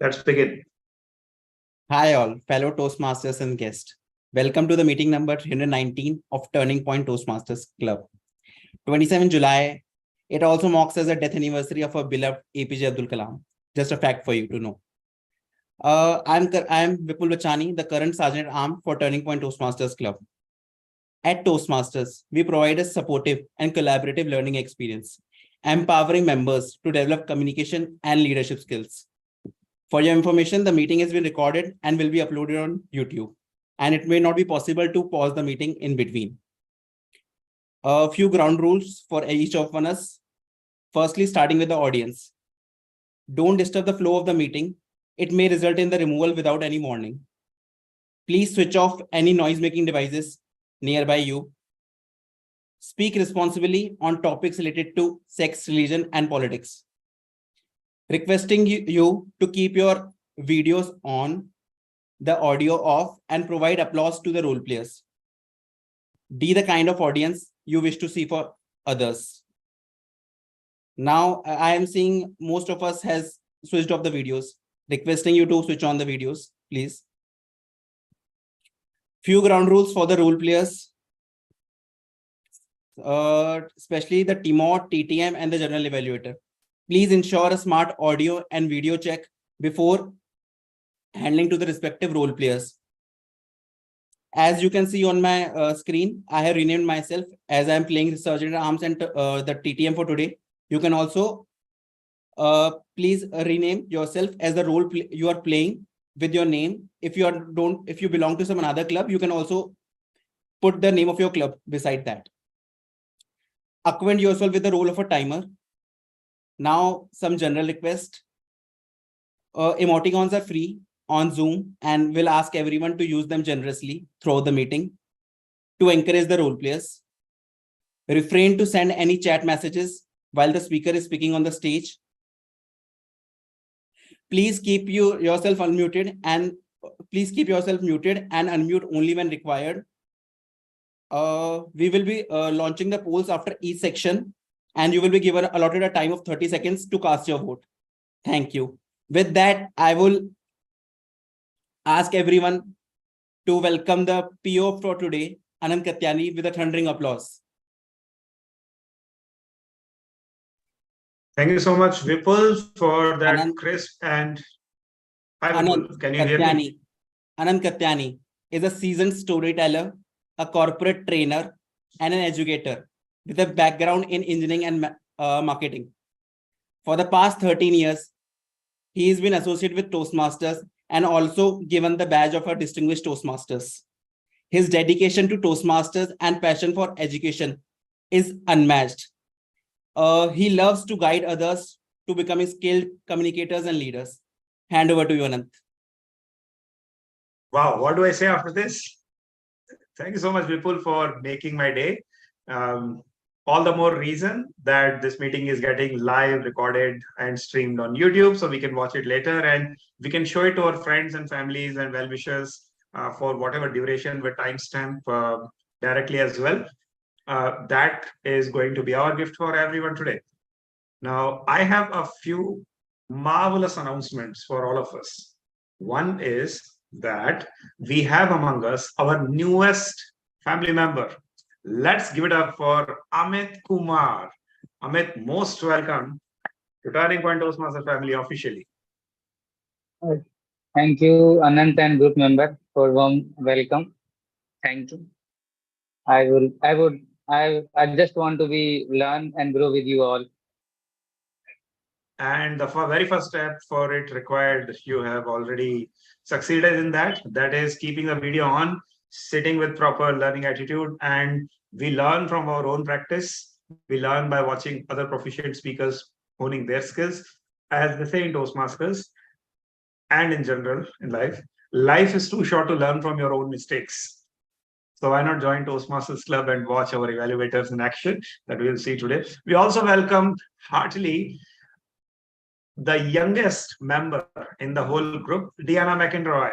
Let's begin. Hi all, fellow Toastmasters and guests. Welcome to the meeting number 319 of Turning Point Toastmasters Club. 27 July, it also marks as a death anniversary of our beloved APJ Abdul Kalam. Just a fact for you to know. I'm Vipul Bachani, the current Sergeant at Arms for Turning Point Toastmasters Club. At Toastmasters, we provide a supportive and collaborative learning experience, empowering members to develop communication and leadership skills. For your information, the meeting has been recorded and will be uploaded on YouTube, and it may not be possible to pause the meeting in between. A few ground rules for each of us. Firstly, starting with the audience. Don't disturb the flow of the meeting. It may result in the removal without any warning. Please switch off any noise-making devices nearby you. Speak responsibly on topics related to sex, religion, and politics. Requesting you to keep your videos on, the audio off, and provide applause to the role players. Be the kind of audience you wish to see for others. Now, I am seeing most of us has switched off the videos. Requesting you to switch on the videos, please. Few ground rules for the role players, especially the TMOD, TTM, and the general evaluator. Please ensure a smart audio and video check before handling to the respective role players. As you can see on my screen, I have renamed myself as I am playing Sergeant at Arms and the TTM for today. You can also please rename yourself as the role you are playing with your name. If you belong to some another club, you can also put the name of your club beside that. Acquaint yourself with the role of a timer. Now, some general request. Emoticons are free on Zoom and will ask everyone to use them generously throughout the meeting to encourage the role players. Refrain to send any chat messages while the speaker is speaking on the stage. Please keep yourself unmuted and unmute only when required. We will be launching the polls after each section, and you will be given allotted a time of 30 seconds to cast your vote. Thank you. With that, I will ask everyone to welcome the PO for today, Anand Katyani, with a thundering applause. Thank you so much, Vipul, for that crisp and... Hi, Vipul. Can you hear me? Anand Katyani is a seasoned storyteller, a corporate trainer, and an educator with a background in engineering and marketing. For the past 13 years, he has been associated with Toastmasters and also given the badge of a distinguished Toastmasters. His dedication to Toastmasters and passion for education is unmatched. He loves to guide others to becoming skilled communicators and leaders. Hand over to you, Anand. Wow, what do I say after this? Thank you so much, Vipul, for making my day. All the more reason that this meeting is getting live, recorded, and streamed on YouTube, so we can watch it later and we can show it to our friends and families and well-wishers for whatever duration with timestamp directly as well. That is going to be our gift for everyone today. Now, I have a few marvelous announcements for all of us. One is that we have among us our newest family member. Let's give it up for Amit Kumar. Amit, most welcome to Turning Point Toastmaster family officially. Thank you, Anant and group member, for warm welcome. Thank you. I just want to learn and grow with you all. And the very first step for it required, you have already succeeded in that. That is keeping the video on, sitting with proper learning attitude. And we learn from our own practice. We learn by watching other proficient speakers honing their skills. As they say in Toastmasters and in general in life, life is too short to learn from your own mistakes. So why not join Toastmasters Club and watch our evaluators in action that we'll see today. We also welcome heartily the youngest member in the whole group, Diana McInroy.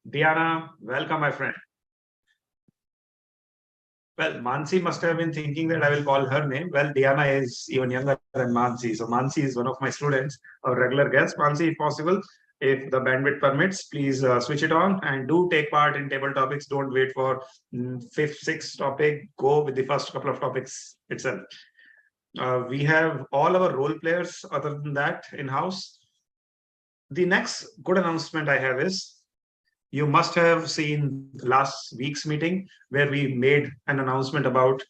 Diana, welcome, my friend. Well, Mansi must have been thinking that I will call her name. Well, Diana is even younger than Mansi. So Mansi is one of my students, a regular guest. Mansi, if possible, If the bandwidth permits, please switch it on and do take part in table topics. Don't wait for fifth, sixth topic. Go with the first couple of topics itself. We have all our role players other than that in-house. The next good announcement I have is you must have seen last week's meeting where we made an announcement about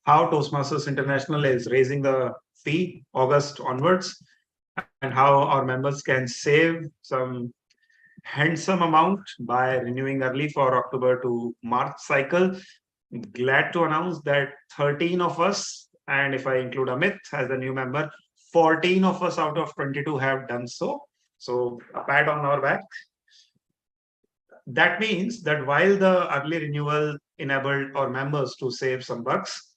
how Toastmasters International is raising the fee August onwards and how our members can save some handsome amount by renewing early for October to March cycle. Glad to announce that 13 of us, and if I include Amit as a new member, 14 of us out of 22 have done so. So a pat on our back. That means that while the early renewal enabled our members to save some bucks,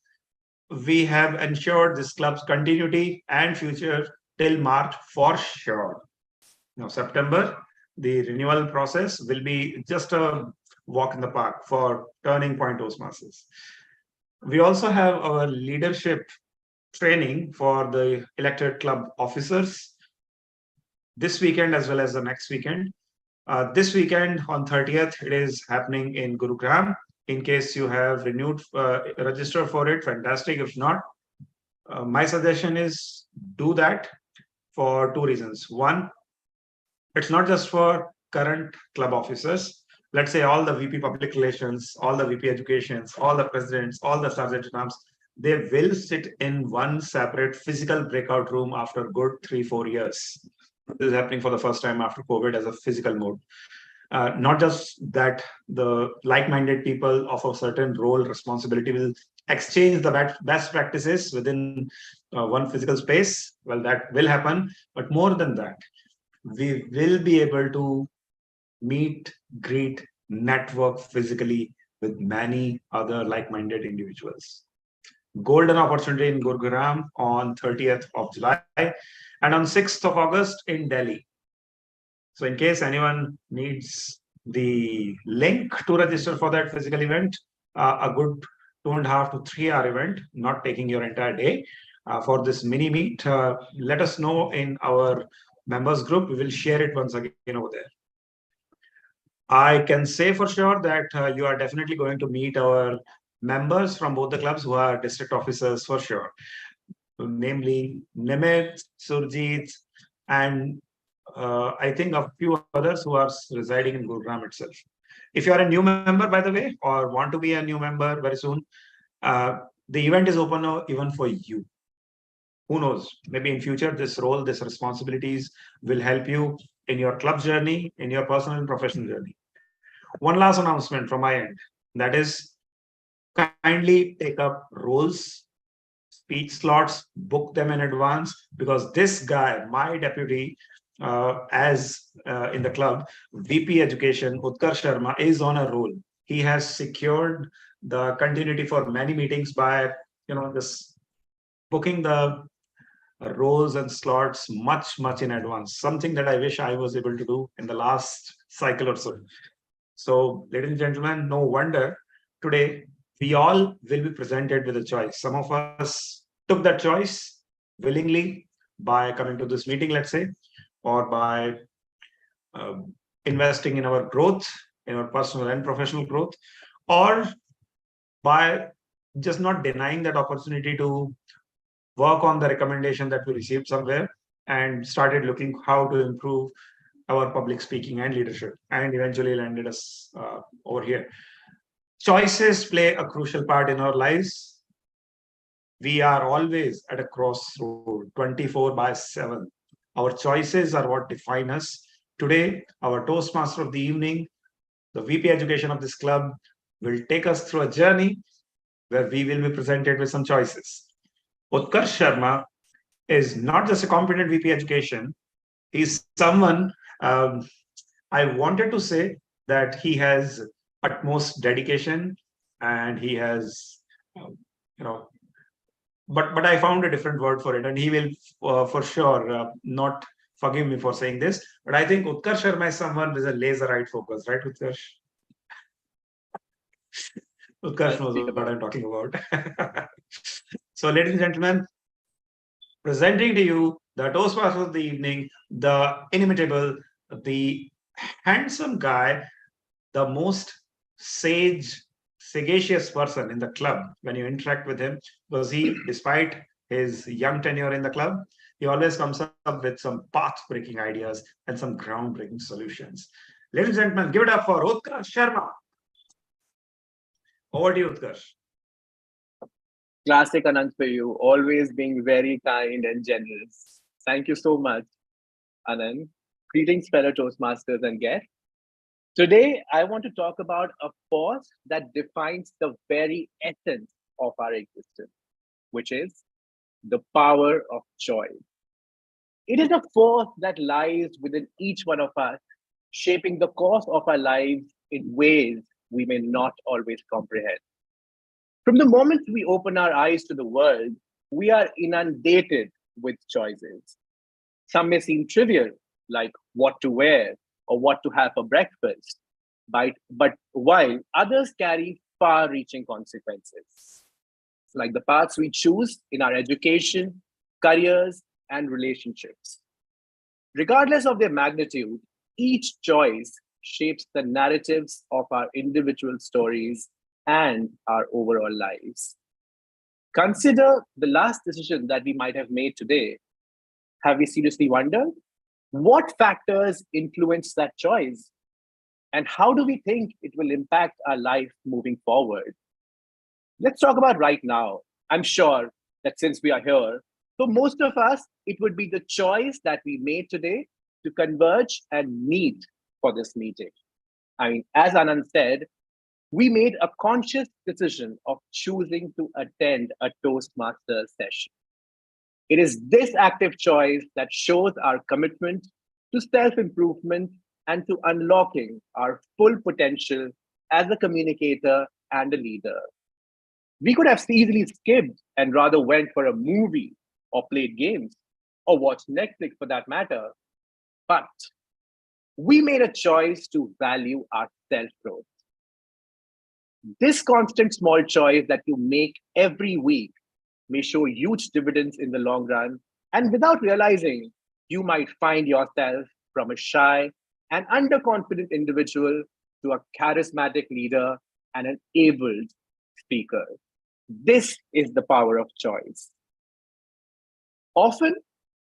we have ensured this club's continuity and future till March for sure. Now, September, the renewal process will be just a walk in the park for Turning Point Toastmasters. We also have our leadership training for the elected club officers this weekend as well as the next weekend. This weekend on 30th, it is happening in Gurugram. In case you have renewed, register for it, fantastic. If not, my suggestion is do that for two reasons. One, it's not just for current club officers. Let's say all the VP public relations, all the VP educations, all the presidents, all the sergeant at arms, they will sit in one separate physical breakout room after good 3-4 years. This is happening for the first time after COVID as a physical mode. Not just that, the like-minded people of a certain role responsibility will exchange the best practices within one physical space. Well, that will happen, but more than that, we will be able to meet, greet, network physically with many other like-minded individuals. Golden opportunity in Gurugram on 30th of July and on 6th of August in Delhi. So in case anyone needs the link to register for that physical event, a good 2.5 to 3 hour event, not taking your entire day, for this mini meet, let us know in our members group. We will share it once again over there. I can say for sure that you are definitely going to meet our members from both the clubs who are district officers for sure, namely Nimit, Surjit, and I think a few others who are residing in Gurugram itself. If you are a new member, by the way, or want to be a new member very soon, the event is open even for you. Who knows? Maybe in future, this role, this responsibilities will help you in your club journey, in your personal and professional journey. One last announcement from my end, that is kindly take up roles, speech slots, book them in advance, because this guy, my deputy, in the club, VP Education, Utkarsh Sharma, is on a roll. He has secured the continuity for many meetings by, just booking the roles and slots much in advance. Something that I wish I was able to do in the last cycle or so. So, ladies and gentlemen, no wonder today we all will be presented with a choice. Some of us took that choice willingly by coming to this meeting, let's say, or by investing in our growth, in our personal and professional growth, or by just not denying that opportunity to work on the recommendation that we received somewhere and started looking how to improve our public speaking and leadership, and eventually landed us over here. Choices play a crucial part in our lives. We are always at a crossroad, 24/7. Our choices are what define us. Today, our Toastmaster of the evening, the VP Education of this club, will take us through a journey where we will be presented with some choices. Utkarsh Sharma is not just a competent VP Education. He's someone, I wanted to say that he has utmost dedication and he has, but I found a different word for it, and he will for sure not forgive me for saying this, but I think Utkarsh Sharma is someone with a laser-eyed focus, right, Utkarsh? Utkarsh knows what I'm talking about. So, ladies and gentlemen, presenting to you the Toastmasters of the evening, the inimitable, the handsome guy, the most sagacious person in the club when you interact with him, because despite his young tenure in the club, he always comes up with some path-breaking ideas and some groundbreaking solutions. Ladies and gentlemen, give it up for Utkarsh Sharma. Over to you, Utkarsh. Classic Anand for you, always being very kind and generous. Thank you so much, Anand. Greetings, fellow Toastmasters and guests. Today, I want to talk about a force that defines the very essence of our existence, which is the power of choice. It is a force that lies within each one of us, shaping the course of our lives in ways we may not always comprehend. From the moment we open our eyes to the world, we are inundated with choices. Some may seem trivial, like what to wear or what to have for breakfast, but while others carry far-reaching consequences, like the paths we choose in our education, careers, and relationships. Regardless of their magnitude, each choice shapes the narratives of our individual stories and our overall lives. Consider the last decision that we might have made today. Have we seriously wondered what factors influence that choice? And how do we think it will impact our life moving forward? Let's talk about right now. I'm sure that since we are here, for most of us, it would be the choice that we made today to converge and meet for this meeting. I mean, as Anand said, we made a conscious decision of choosing to attend a Toastmasters session. It is this active choice that shows our commitment to self-improvement and to unlocking our full potential as a communicator and a leader. We could have easily skipped and rather went for a movie or played games or watched Netflix for that matter. But we made a choice to value our self-growth. This constant small choice that you make every week may show huge dividends in the long run. And without realizing, you might find yourself from a shy and underconfident individual to a charismatic leader and an abled speaker. This is the power of choice. Often,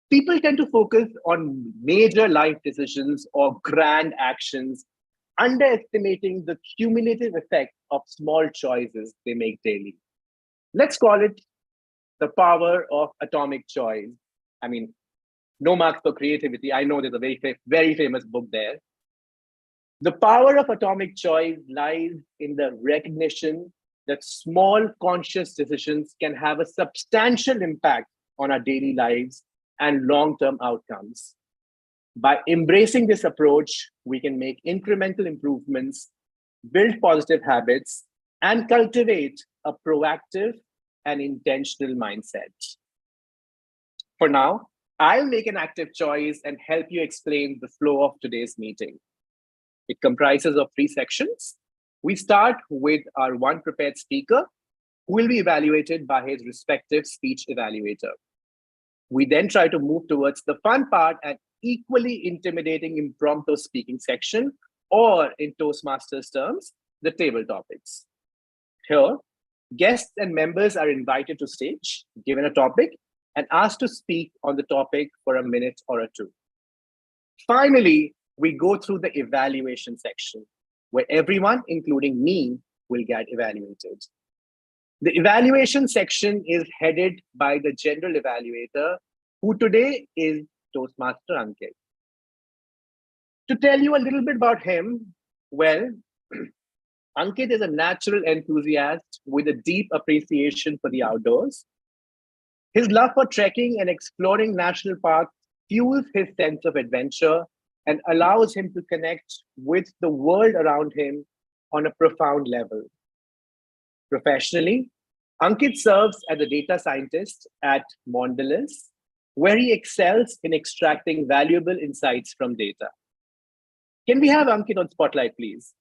people tend to focus on major life decisions or grand actions, underestimating the cumulative effect of small choices they make daily. Let's call it the power of atomic choice. I mean, no marks for creativity. I know there's a very famous book there. The power of atomic choice lies in the recognition that small conscious decisions can have a substantial impact on our daily lives and long-term outcomes. By embracing this approach, we can make incremental improvements, build positive habits, and cultivate a proactive and intentional mindset. For now, I'll make an active choice and help you explain the flow of today's meeting. It comprises of 3 sections. We start with our one prepared speaker, who will be evaluated by his respective speech evaluator. We then try to move towards the fun part and equally intimidating impromptu speaking section, or in Toastmasters terms, the table topics. Here, guests and members are invited to stage, given a topic, and asked to speak on the topic for a minute or 2. Finally, we go through the evaluation section, where everyone, including me, will get evaluated. The evaluation section is headed by the general evaluator, who today is Toastmaster Ankit. To tell you a little bit about him, well, Ankit is a natural enthusiast with a deep appreciation for the outdoors. His love for trekking and exploring national parks fuels his sense of adventure and allows him to connect with the world around him on a profound level. Professionally, Ankit serves as a data scientist at Mondelez, where he excels in extracting valuable insights from data. Can we have Ankit on spotlight, please?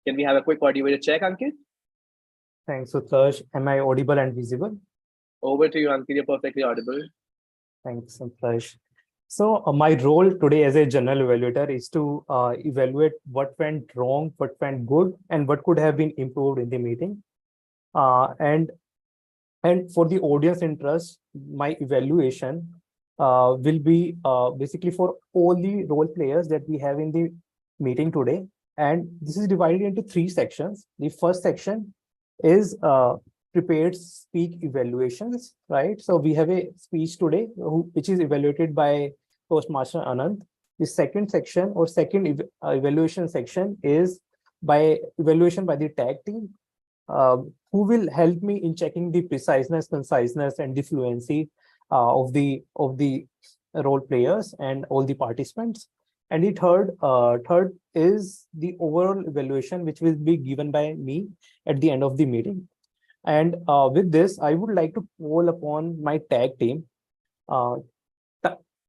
Can we have a quick audio check, Ankit? Thanks, Utkarsh. Am I audible and visible? Over to you, Ankit. You're perfectly audible. Thanks, Utkarsh. So my role today as a general evaluator is to evaluate what went wrong, what went good, and what could have been improved in the meeting. And for the audience interest, my evaluation will be basically for all the role players that we have in the meeting today. And this is divided into 3 sections. The first section is prepared speak evaluations, right? So we have a speech today which is evaluated by Toastmaster Anand. The second section or second evaluation section is by evaluation by the tag team, who will help me in checking the preciseness, conciseness, and the fluency of the role players and all the participants. And the third is the overall evaluation, which will be given by me at the end of the meeting. And with this, I would like to call upon my tag team.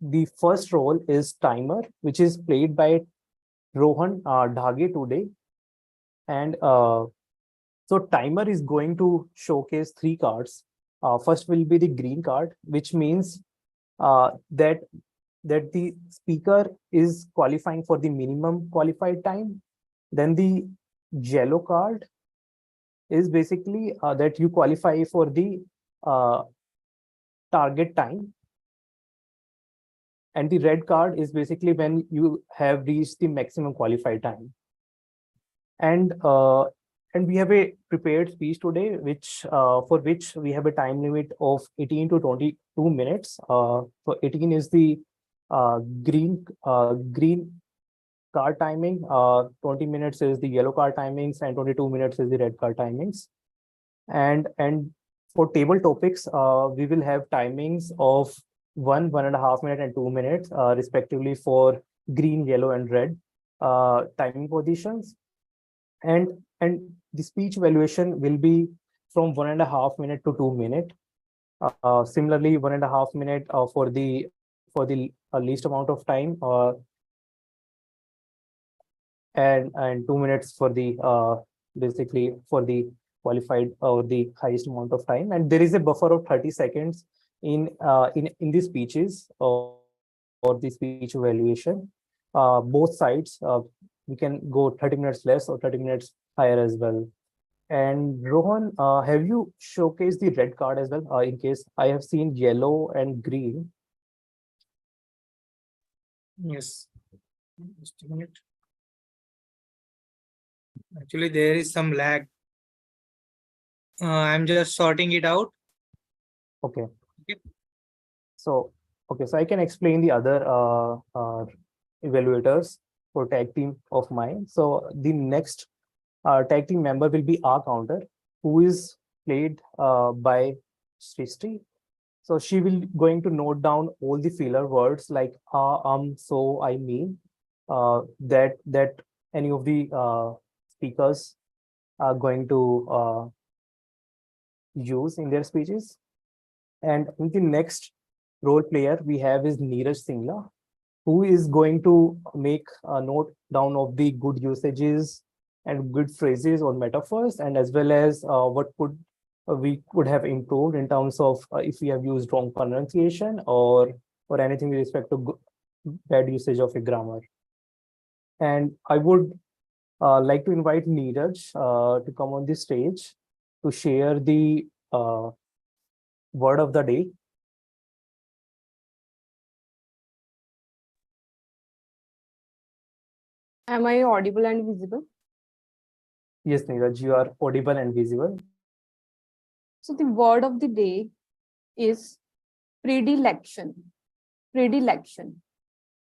The first role is timer, which is played by Rohan Dhage today. And so timer is going to showcase 3 cards. First will be the green card, which means that the speaker is qualifying for the minimum qualified time. Then the yellow card is basically that you qualify for the target time. And the red card is basically when you have reached the maximum qualified time. And we have a prepared speech today, which for which we have a time limit of 18 to 22 minutes. So 18 is the green card timing, 20 minutes is the yellow card timings, and 22 minutes is the red card timings. And for table topics, we will have timings of 1.5 minutes, and 2 minutes, respectively, for green, yellow, and red timing positions. And the speech evaluation will be from 1.5 minutes to 2 minutes. Similarly, 1.5 minutes for the least amount of time, and 2 minutes for the basically for the qualified or the highest amount of time. And there is a buffer of 30 seconds in the speeches or the speech evaluation. Both sides, we can go 30 minutes less or 30 minutes higher as well. And Rohan, have you showcased the red card as well? In case I have seen yellow and green. Yes. Just a minute. Actually, there is some lag. I'm just sorting it out. Okay. Okay. So I can explain the other evaluators for tag team of mine. So the next tag team member will be our counter, who is played by Srishti. So she will going to note down all the filler words like so, I mean, that any of the speakers are going to use in their speeches. And in the next role player we have is Neeraj Singla, who is going to make a note down of the good usages and good phrases or metaphors, and as well as what we could have improved in terms of if we have used wrong pronunciation or anything with respect to bad usage of a grammar. And I would like to invite Neeraj to come on the stage to share the word of the day. Am I audible and visible? Yes, Neeraj, you are audible and visible. So the word of the day is predilection. Predilection.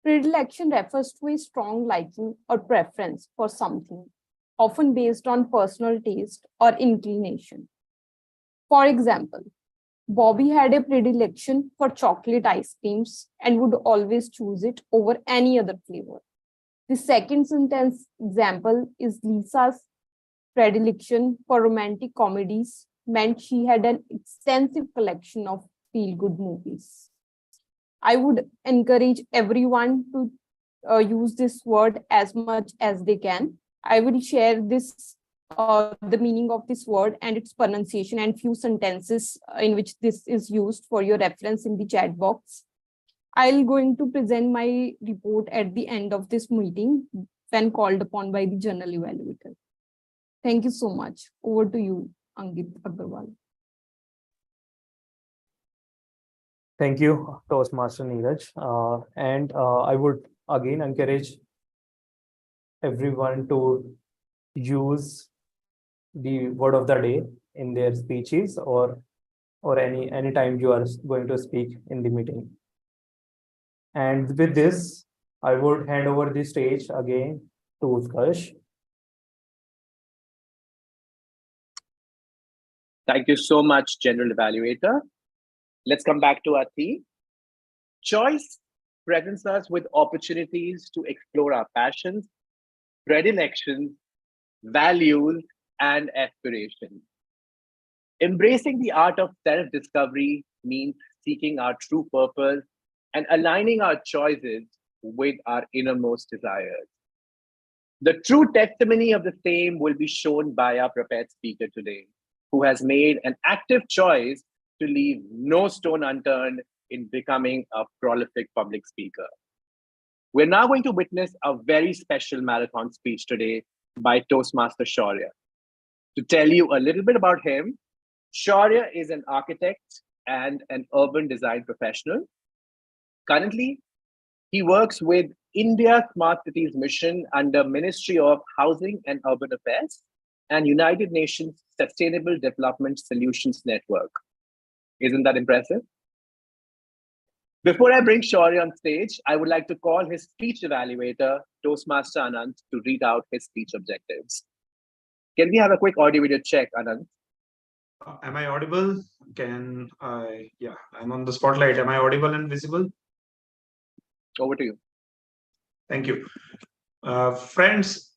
Predilection refers to a strong liking or preference for something, often based on personal taste or inclination. For example, Bobby had a predilection for chocolate ice creams and would always choose it over any other flavor. The second sentence example is Lisa's predilection for romantic comedies meant she had an extensive collection of feel-good movies. I would encourage everyone to use this word as much as they can. I will share this, the meaning of this word and its pronunciation and few sentences in which this is used for your reference in the chat box. I'll going to present my report at the end of this meeting when called upon by the general evaluator. Thank you so much. Over to you, Angit Agarwal. Thank you, Toastmaster Neeraj. I would again encourage everyone to use the word of the day in their speeches or any time you are going to speak in the meeting. And with this, I would hand over the stage again to Utkarsh. Thank you so much, General Evaluator. Let's come back to our theme. Choice presents us with opportunities to explore our passions, predilections, values, and aspirations. Embracing the art of self-discovery means seeking our true purpose and aligning our choices with our innermost desires. The true testimony of the same will be shown by our prepared speaker today, who has made an active choice to leave no stone unturned in becoming a prolific public speaker. We're now going to witness a very special marathon speech today by Toastmaster Shaurya. To tell you a little bit about him, Shaurya is an architect and an urban design professional. Currently, he works with India Smart Cities Mission under Ministry of Housing and Urban Affairs and United Nations Sustainable Development Solutions Network. Isn't that impressive? Before I bring Shaurya on stage, I would like to call his speech evaluator, Toastmaster Anand, to read out his speech objectives. Can we have a quick audio video check, Anand? Am I audible? Yeah, I'm on the spotlight. Am I audible and visible? Over to you. Thank you. Friends,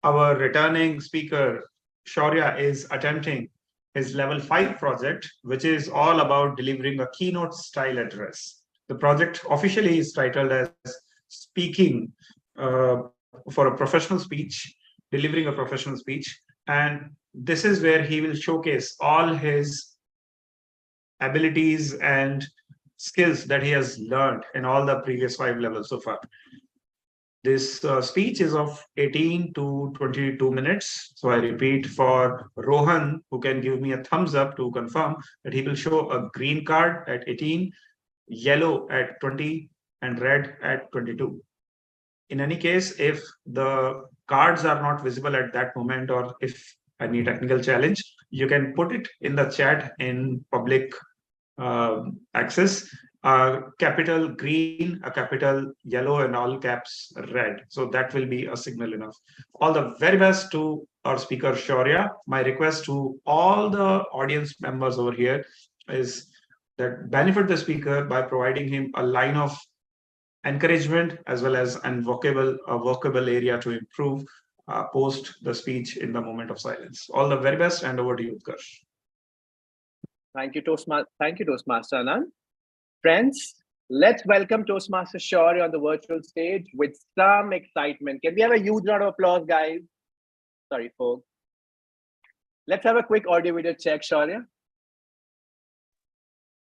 our returning speaker, Shaurya, is attempting his level 5 project, which is all about delivering a keynote style address. The project officially is titled as Speaking for a Professional Speech, Delivering a Professional Speech. And this is where he will showcase all his abilities and skills that he has learned in all the previous 5 levels so far. This speech is of 18 to 22 minutes. So I repeat for Rohan, who can give me a thumbs up to confirm that he will show a green card at 18, yellow at 20, and red at 22. In any case, if the cards are not visible at that moment, or if any technical challenge, you can put it in the chat in public access. Capital green, a capital yellow, and all caps red. So that will be a signal enough. All the very best to our speaker, Shaurya. My request to all the audience members over here is that benefit the speaker by providing him a line of encouragement as well as a workable area to improve post the speech in the moment of silence. All the very best, and over to you, Utkarsh. Thank you, Toastmaster Anand. Friends, let's welcome Toastmaster Shaurya on the virtual stage with some excitement. Can we have a huge round of applause, guys? Sorry, folks. Let's have a quick audio video check, Shaurya.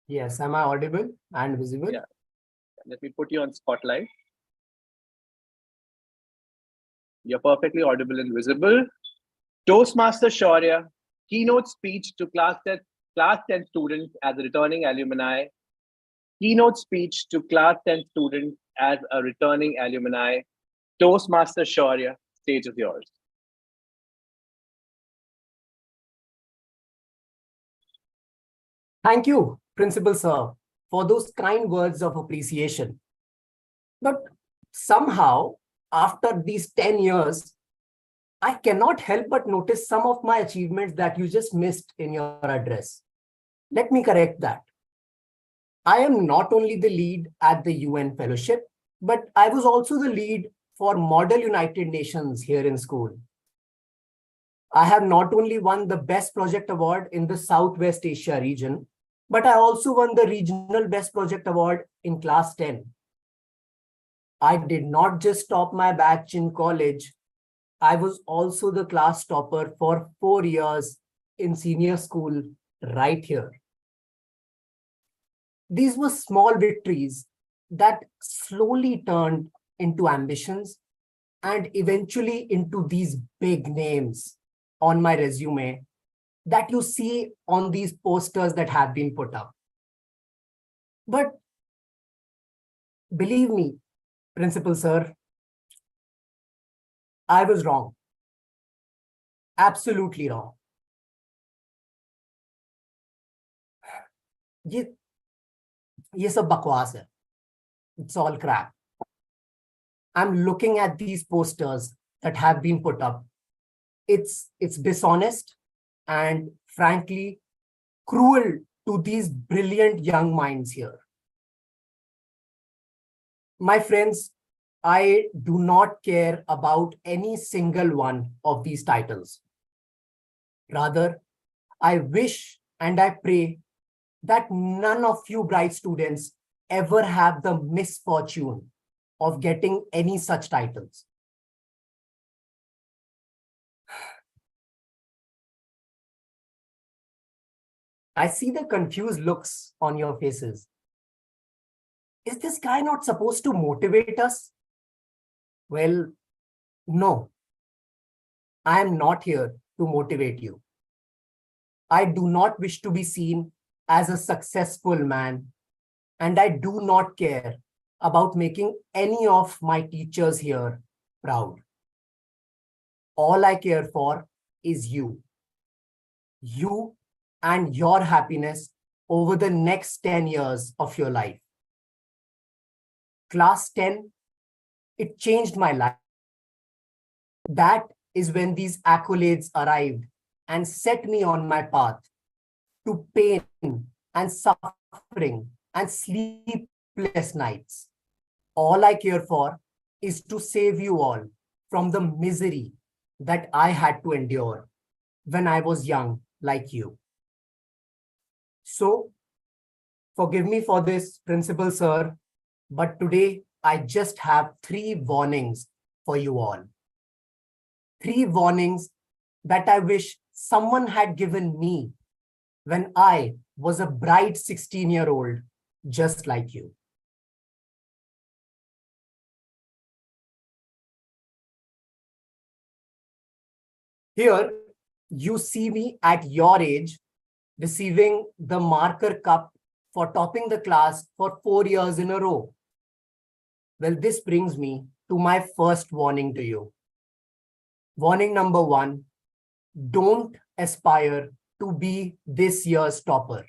Yes, am I audible and visible? Yeah. Let me put you on spotlight. You're perfectly audible and visible. Toastmaster Shaurya, keynote speech to class 10 students as a returning alumni. Keynote speech to class 10 students as a returning alumni. Toastmaster Shaurya, stage is yours. Thank you, Principal Sir, for those kind words of appreciation. But somehow, after these 10 years, I cannot help but notice some of my achievements that you just missed in your address. Let me correct that. I am not only the lead at the UN Fellowship, but I was also the lead for Model United Nations here in school. I have not only won the Best Project Award in the Southwest Asia region, but I also won the Regional Best Project Award in Class 10. I did not just top my batch in college. I was also the class topper for 4 years in senior school right here. These were small victories, that slowly turned into ambitions and eventually into these big names on my resume that you see on these posters that have been put up. But believe me, Principal Sir, I was wrong. Absolutely wrong. ये सब बकवास है. It's all crap. I'm looking at these posters that have been put up. It's dishonest and frankly cruel to these brilliant young minds here. My friends, I do not care about any single one of these titles. Rather, I wish and I pray that none of you bright students ever have the misfortune of getting any such titles. I see the confused looks on your faces. Is this guy not supposed to motivate us? Well, no. I am not here to motivate you. I do not wish to be seen as a successful man, and I do not care about making any of my teachers here proud. All I care for is you. You and your happiness over the next 10 years of your life. Class 10, it changed my life. That is when these accolades arrived and set me on my path to pain and suffering and sleepless nights. All I care for is to save you all from the misery that I had to endure when I was young like you. So, forgive me for this, Principal Sir, but today I just have 3 warnings for you all. 3 warnings that I wish someone had given me when I was a bright 16-year-old just like you. Here, you see me at your age receiving the marker cup for topping the class for 4 years in a row. Well, this brings me to my first warning to you. Warning number 1, don't aspire to be this year's topper.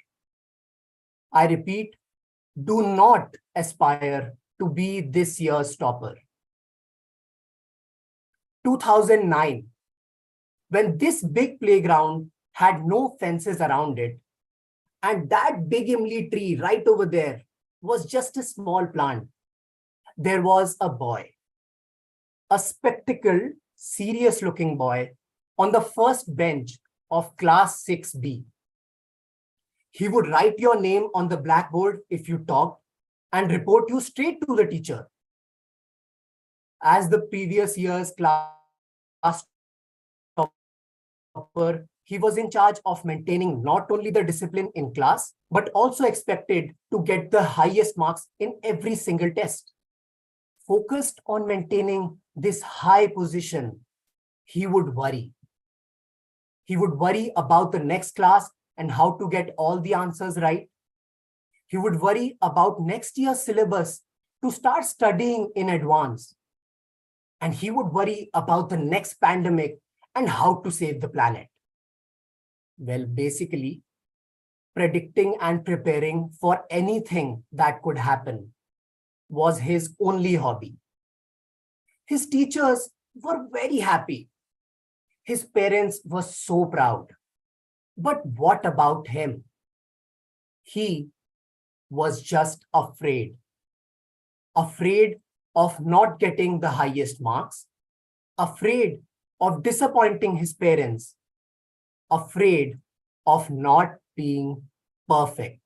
I repeat, do not aspire to be this year's topper. 2009, when this big playground had no fences around it, and that big imli tree right over there was just a small plant, there was a boy, a spectacled, serious-looking boy on the first bench of class 6B. He would write your name on the blackboard if you talked and report you straight to the teacher. As the previous year's class topper, he was in charge of maintaining not only the discipline in class, but also expected to get the highest marks in every single test. Focused on maintaining this high position, he would worry. He would worry about the next class and how to get all the answers right. He would worry about next year's syllabus to start studying in advance. And he would worry about the next pandemic and how to save the planet. Well, basically, predicting and preparing for anything that could happen was his only hobby. His teachers were very happy. His parents were so proud. But what about him? He was just afraid. Afraid of not getting the highest marks. Afraid of disappointing his parents. Afraid of not being perfect.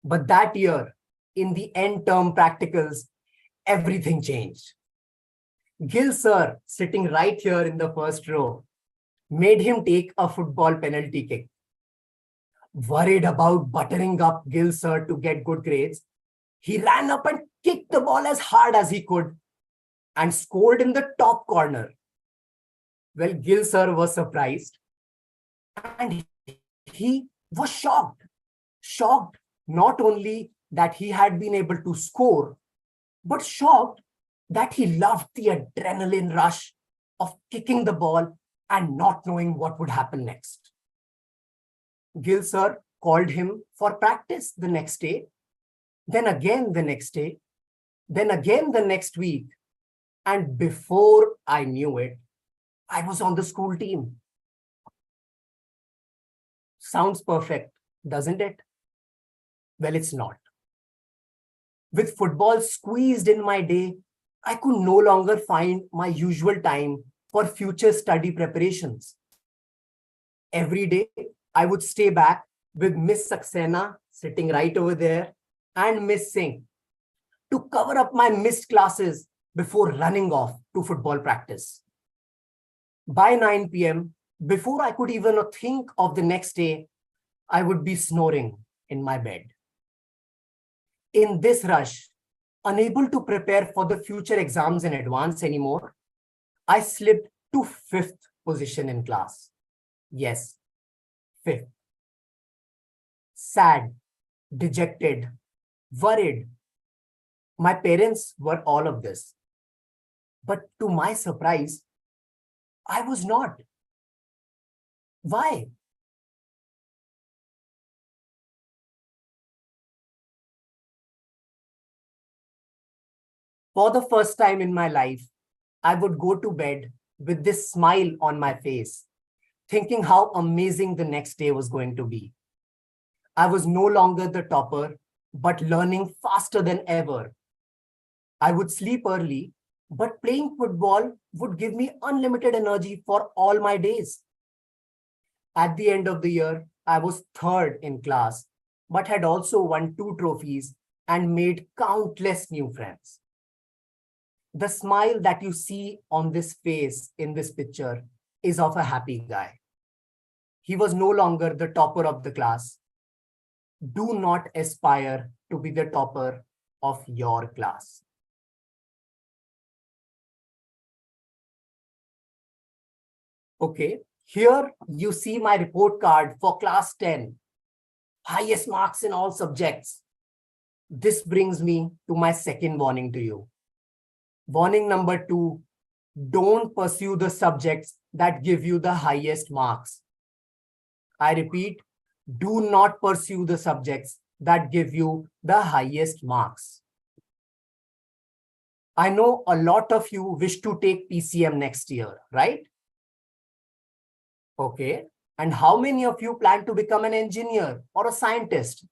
But that year, in the end term practicals, everything changed. Gill sir, sitting right here in the first row, made him take a football penalty kick. Worried about buttering up Gil sir to get good grades, he ran up and kicked the ball as hard as he could and scored in the top corner. Well, Gil sir was surprised and he was shocked. Shocked not only that he had been able to score, but shocked that he loved the adrenaline rush of kicking the ball and not knowing what would happen next. Gil sir called him for practice the next day, then again the next day, then again the next week. And before I knew it, I was on the school team. Sounds perfect, doesn't it? Well, it's not. With football squeezed in my day, I could no longer find my usual time for future study preparations. Every day, I would stay back with Miss Saxena sitting right over there and Miss Singh to cover up my missed classes before running off to football practice. By 9 p.m., before I could even think of the next day, I would be snoring in my bed. In this rush, unable to prepare for the future exams in advance anymore, I slipped to 5th position in class. Yes, 5th. Sad, dejected, worried. My parents were all of this. But to my surprise, I was not. Why? For the first time in my life, I would go to bed with this smile on my face, thinking how amazing the next day was going to be. I was no longer the topper, but learning faster than ever. I would sleep early, but playing football would give me unlimited energy for all my days. At the end of the year, I was 3rd in class, but had also won 2 trophies and made countless new friends. The smile that you see on this face in this picture is of a happy guy. He was no longer the topper of the class. Do not aspire to be the topper of your class. Okay, here you see my report card for class 10. Highest marks in all subjects. This brings me to my second warning to you. Warning number 2, don't pursue the subjects that give you the highest marks. I repeat, do not pursue the subjects that give you the highest marks. I know a lot of you wish to take PCM next year, right? Okay. And how many of you plan to become an engineer or a scientist?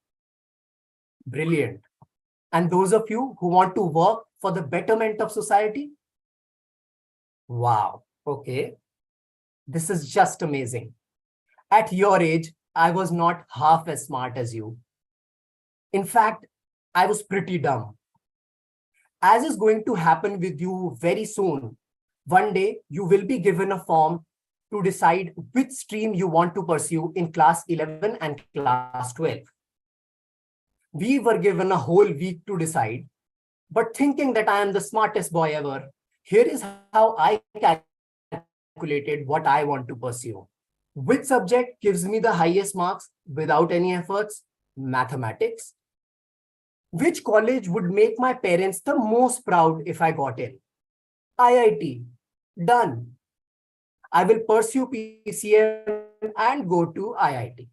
Brilliant. And those of you who want to work for the betterment of society? Wow. Okay. This is just amazing. At your age, I was not half as smart as you. In fact, I was pretty dumb. As is going to happen with you very soon, one day you will be given a form to decide which stream you want to pursue in class 11 and class 12. We were given a whole week to decide, but thinking that I am the smartest boy ever, here is how I calculated what I want to pursue. Which subject gives me the highest marks without any efforts? Mathematics. Which college would make my parents the most proud if I got in? IIT. Done. I will pursue PCM and go to IIT.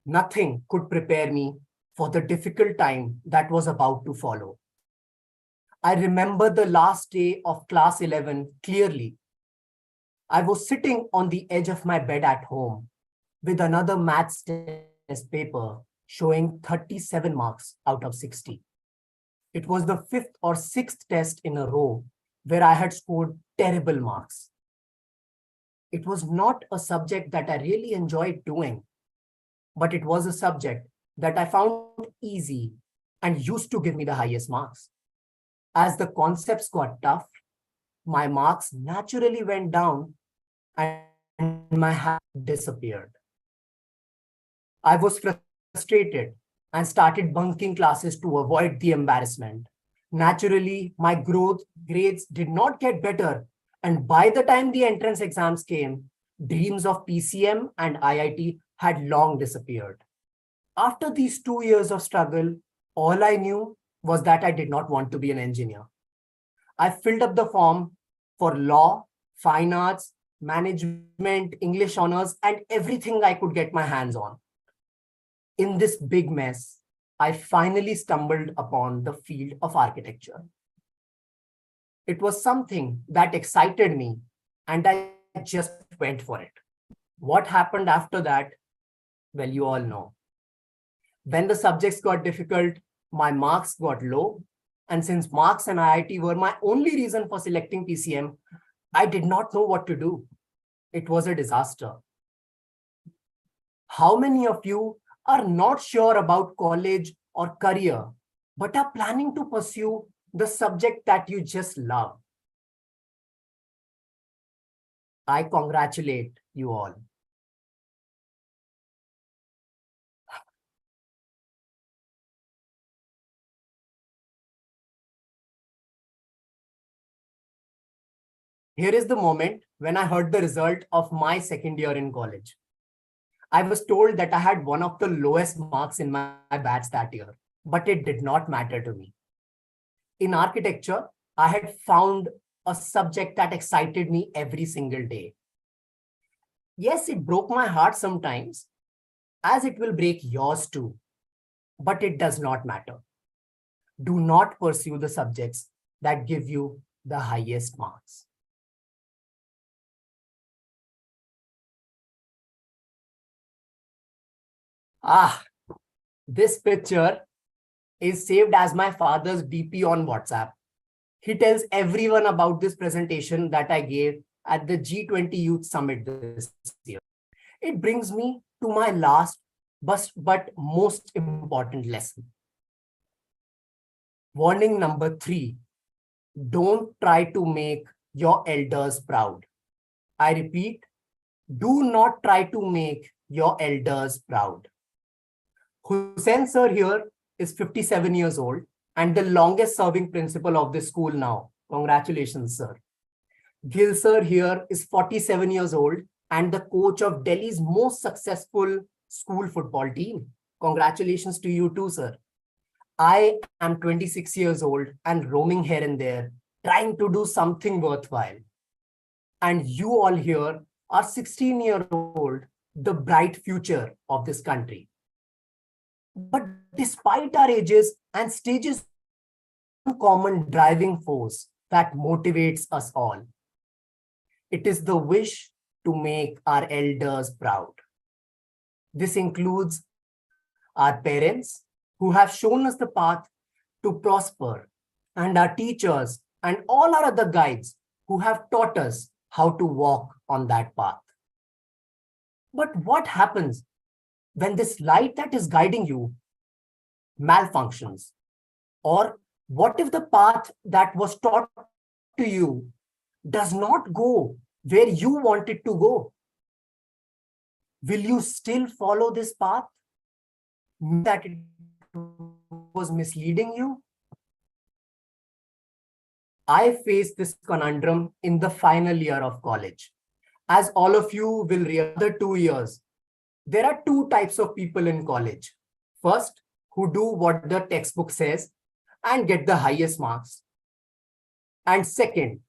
Nothing could prepare me for the difficult time that was about to follow. I remember the last day of class 11 clearly. I was sitting on the edge of my bed at home with another maths test paper showing 37 marks out of 60. It was the 5th or 6th test in a row where I had scored terrible marks. It was not a subject that I really enjoyed doing, but it was a subject that I found easy and used to give me the highest marks. As the concepts got tough, my marks naturally went down and my hand disappeared. I was frustrated and started bunking classes to avoid the embarrassment. Naturally, my grades did not get better. And by the time the entrance exams came, dreams of PCM and IIT had long disappeared. After these 2 years of struggle, all I knew was that I did not want to be an engineer. I filled up the form for law, fine arts, management, English honors, and everything I could get my hands on. In this big mess, I finally stumbled upon the field of architecture. It was something that excited me, and I just went for it. What happened after that? Well, you all know. When the subjects got difficult, my marks got low. And since marks and IIT were my only reason for selecting PCM, I did not know what to do. It was a disaster. How many of you are not sure about college or career, but are planning to pursue the subject that you just love? I congratulate you all. Here is the moment when I heard the result of my second year in college. I was told that I had one of the lowest marks in my batch that year, but it did not matter to me. In architecture, I had found a subject that excited me every single day. Yes, it broke my heart sometimes, as it will break yours too, but it does not matter. Do not pursue the subjects that give you the highest marks. This picture is saved as my father's DP on WhatsApp. He tells everyone about this presentation that I gave at the G20 Youth Summit this year. It brings me to my last but most important lesson. Warning number 3, don't try to make your elders proud. I repeat, do not try to make your elders proud. Hussain sir here is 57 years old and the longest serving principal of this school now. Congratulations, sir. Gil sir here is 47 years old and the coach of Delhi's most successful school football team. Congratulations to you too, sir. I am 26 years old and roaming here and there, trying to do something worthwhile. And you all here are 16-year-old, the bright future of this country. But despite our ages and stages, one common driving force that motivates us all. It is the wish to make our elders proud. This includes our parents who have shown us the path to prosper, and our teachers and all our other guides who have taught us how to walk on that path. But what happens when this light that is guiding you malfunctions? Or what if the path that was taught to you does not go where you want it to go? Will you still follow this path that it was misleading you? I faced this conundrum in the final year of college. As all of you will realize, the 2 years, there are 2 types of people in college. First, who do what the textbook says and get the highest marks. And second,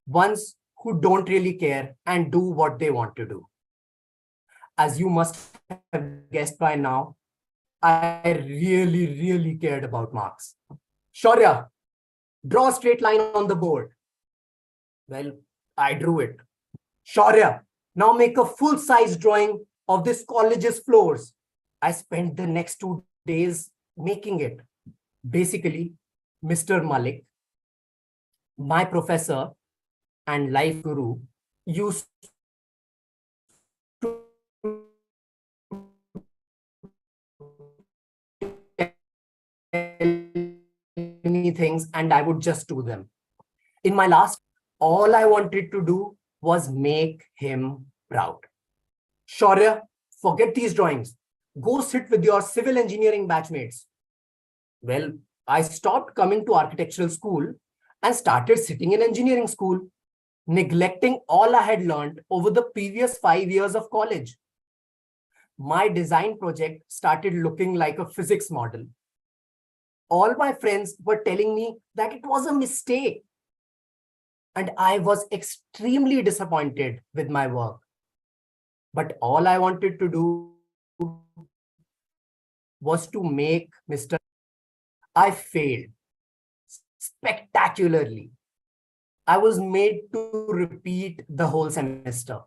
ones who don't really care and do what they want to do. As you must have guessed by now, I really cared about marks. Shaurya, draw a straight line on the board. Well, I drew it. Shaurya, now make a full-size drawing of this college's floors. I spent the next 2 days making it. Basically, Mr. Malik, my professor and life guru, used to tell me things and I would just do them. In my last, all I wanted to do was make him proud. Shaurya, forget these drawings. Go sit with your civil engineering batchmates. Well, I stopped coming to architectural school and started sitting in engineering school, neglecting all I had learned over the previous 5 years of college. My design project started looking like a physics model. All my friends were telling me that it was a mistake. And I was extremely disappointed with my work. But all I wanted to do was to make Mr. I failed spectacularly. I was made to repeat the whole semester.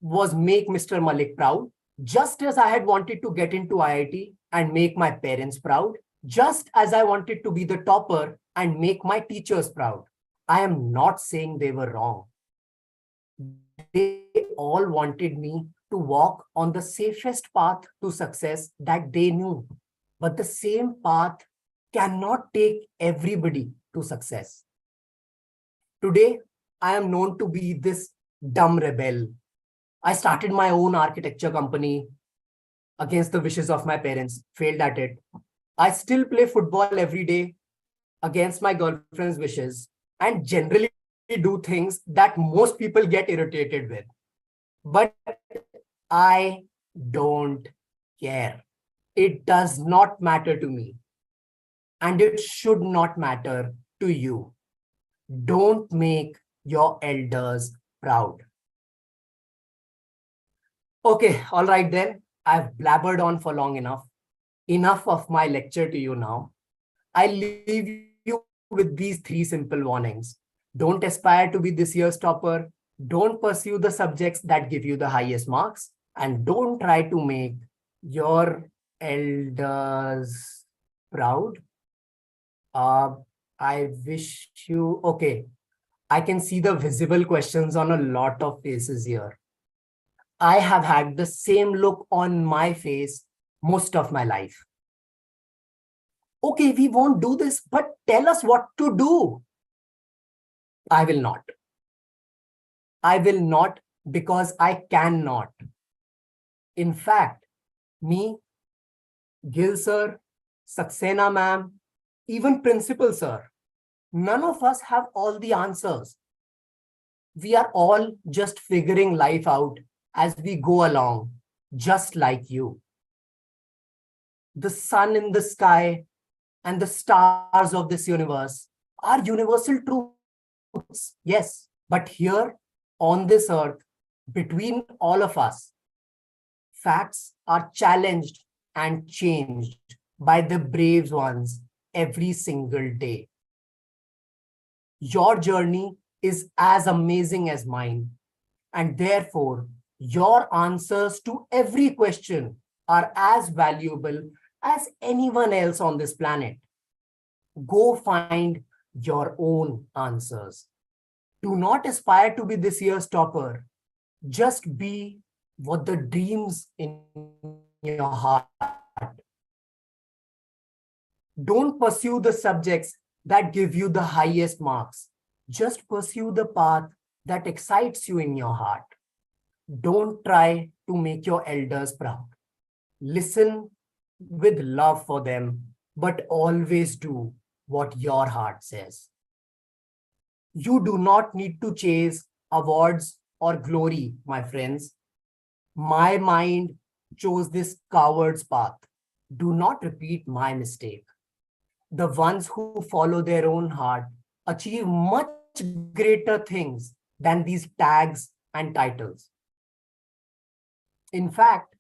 Was make Mr. Malik proud, just as I had wanted to get into IIT and make my parents proud, just as I wanted to be the topper and make my teachers proud. I am not saying they were wrong. They all wanted me to walk on the safest path to success that they knew. But the same path cannot take everybody to success. Today, I am known to be this dumb rebel. I started my own architecture company against the wishes of my parents, failed at it. I still play football every day against my girlfriend's wishes and generally do things that most people get irritated with. But I don't care. It does not matter to me. And it should not matter to you. Don't make your elders proud. Okay, all right then. I've blabbered on for long enough. Enough of my lecture to you now. I leave you with these 3 simple warnings. Don't aspire to be this year's topper. Don't pursue the subjects that give you the highest marks. And don't try to make your elders proud. I wish you, okay. I can see the visible questions on a lot of faces here. I have had the same look on my face most of my life. Okay, we won't do this, but tell us what to do. I will not. I will not because I cannot. In fact, me, Gil sir, Saxena ma'am, even principal sir, none of us have all the answers. We are all just figuring life out as we go along, just like you. The sun in the sky and the stars of this universe are universal truths, yes. But here on this earth, between all of us, facts are challenged and changed by the brave ones every single day. Your journey is as amazing as mine, and therefore, your answers to every question are as valuable as anyone else on this planet. Go find your own answers. Do not aspire to be this year's topper. Just be what the dreams in your heart. Don't pursue the subjects that give you the highest marks. Just pursue the path that excites you in your heart. Don't try to make your elders proud. Listen with love for them, but always do what your heart says. You do not need to chase awards or glory, my friends. My mind chose this coward's path. Do not repeat my mistake. The ones who follow their own heart achieve much greater things than these tags and titles. In fact,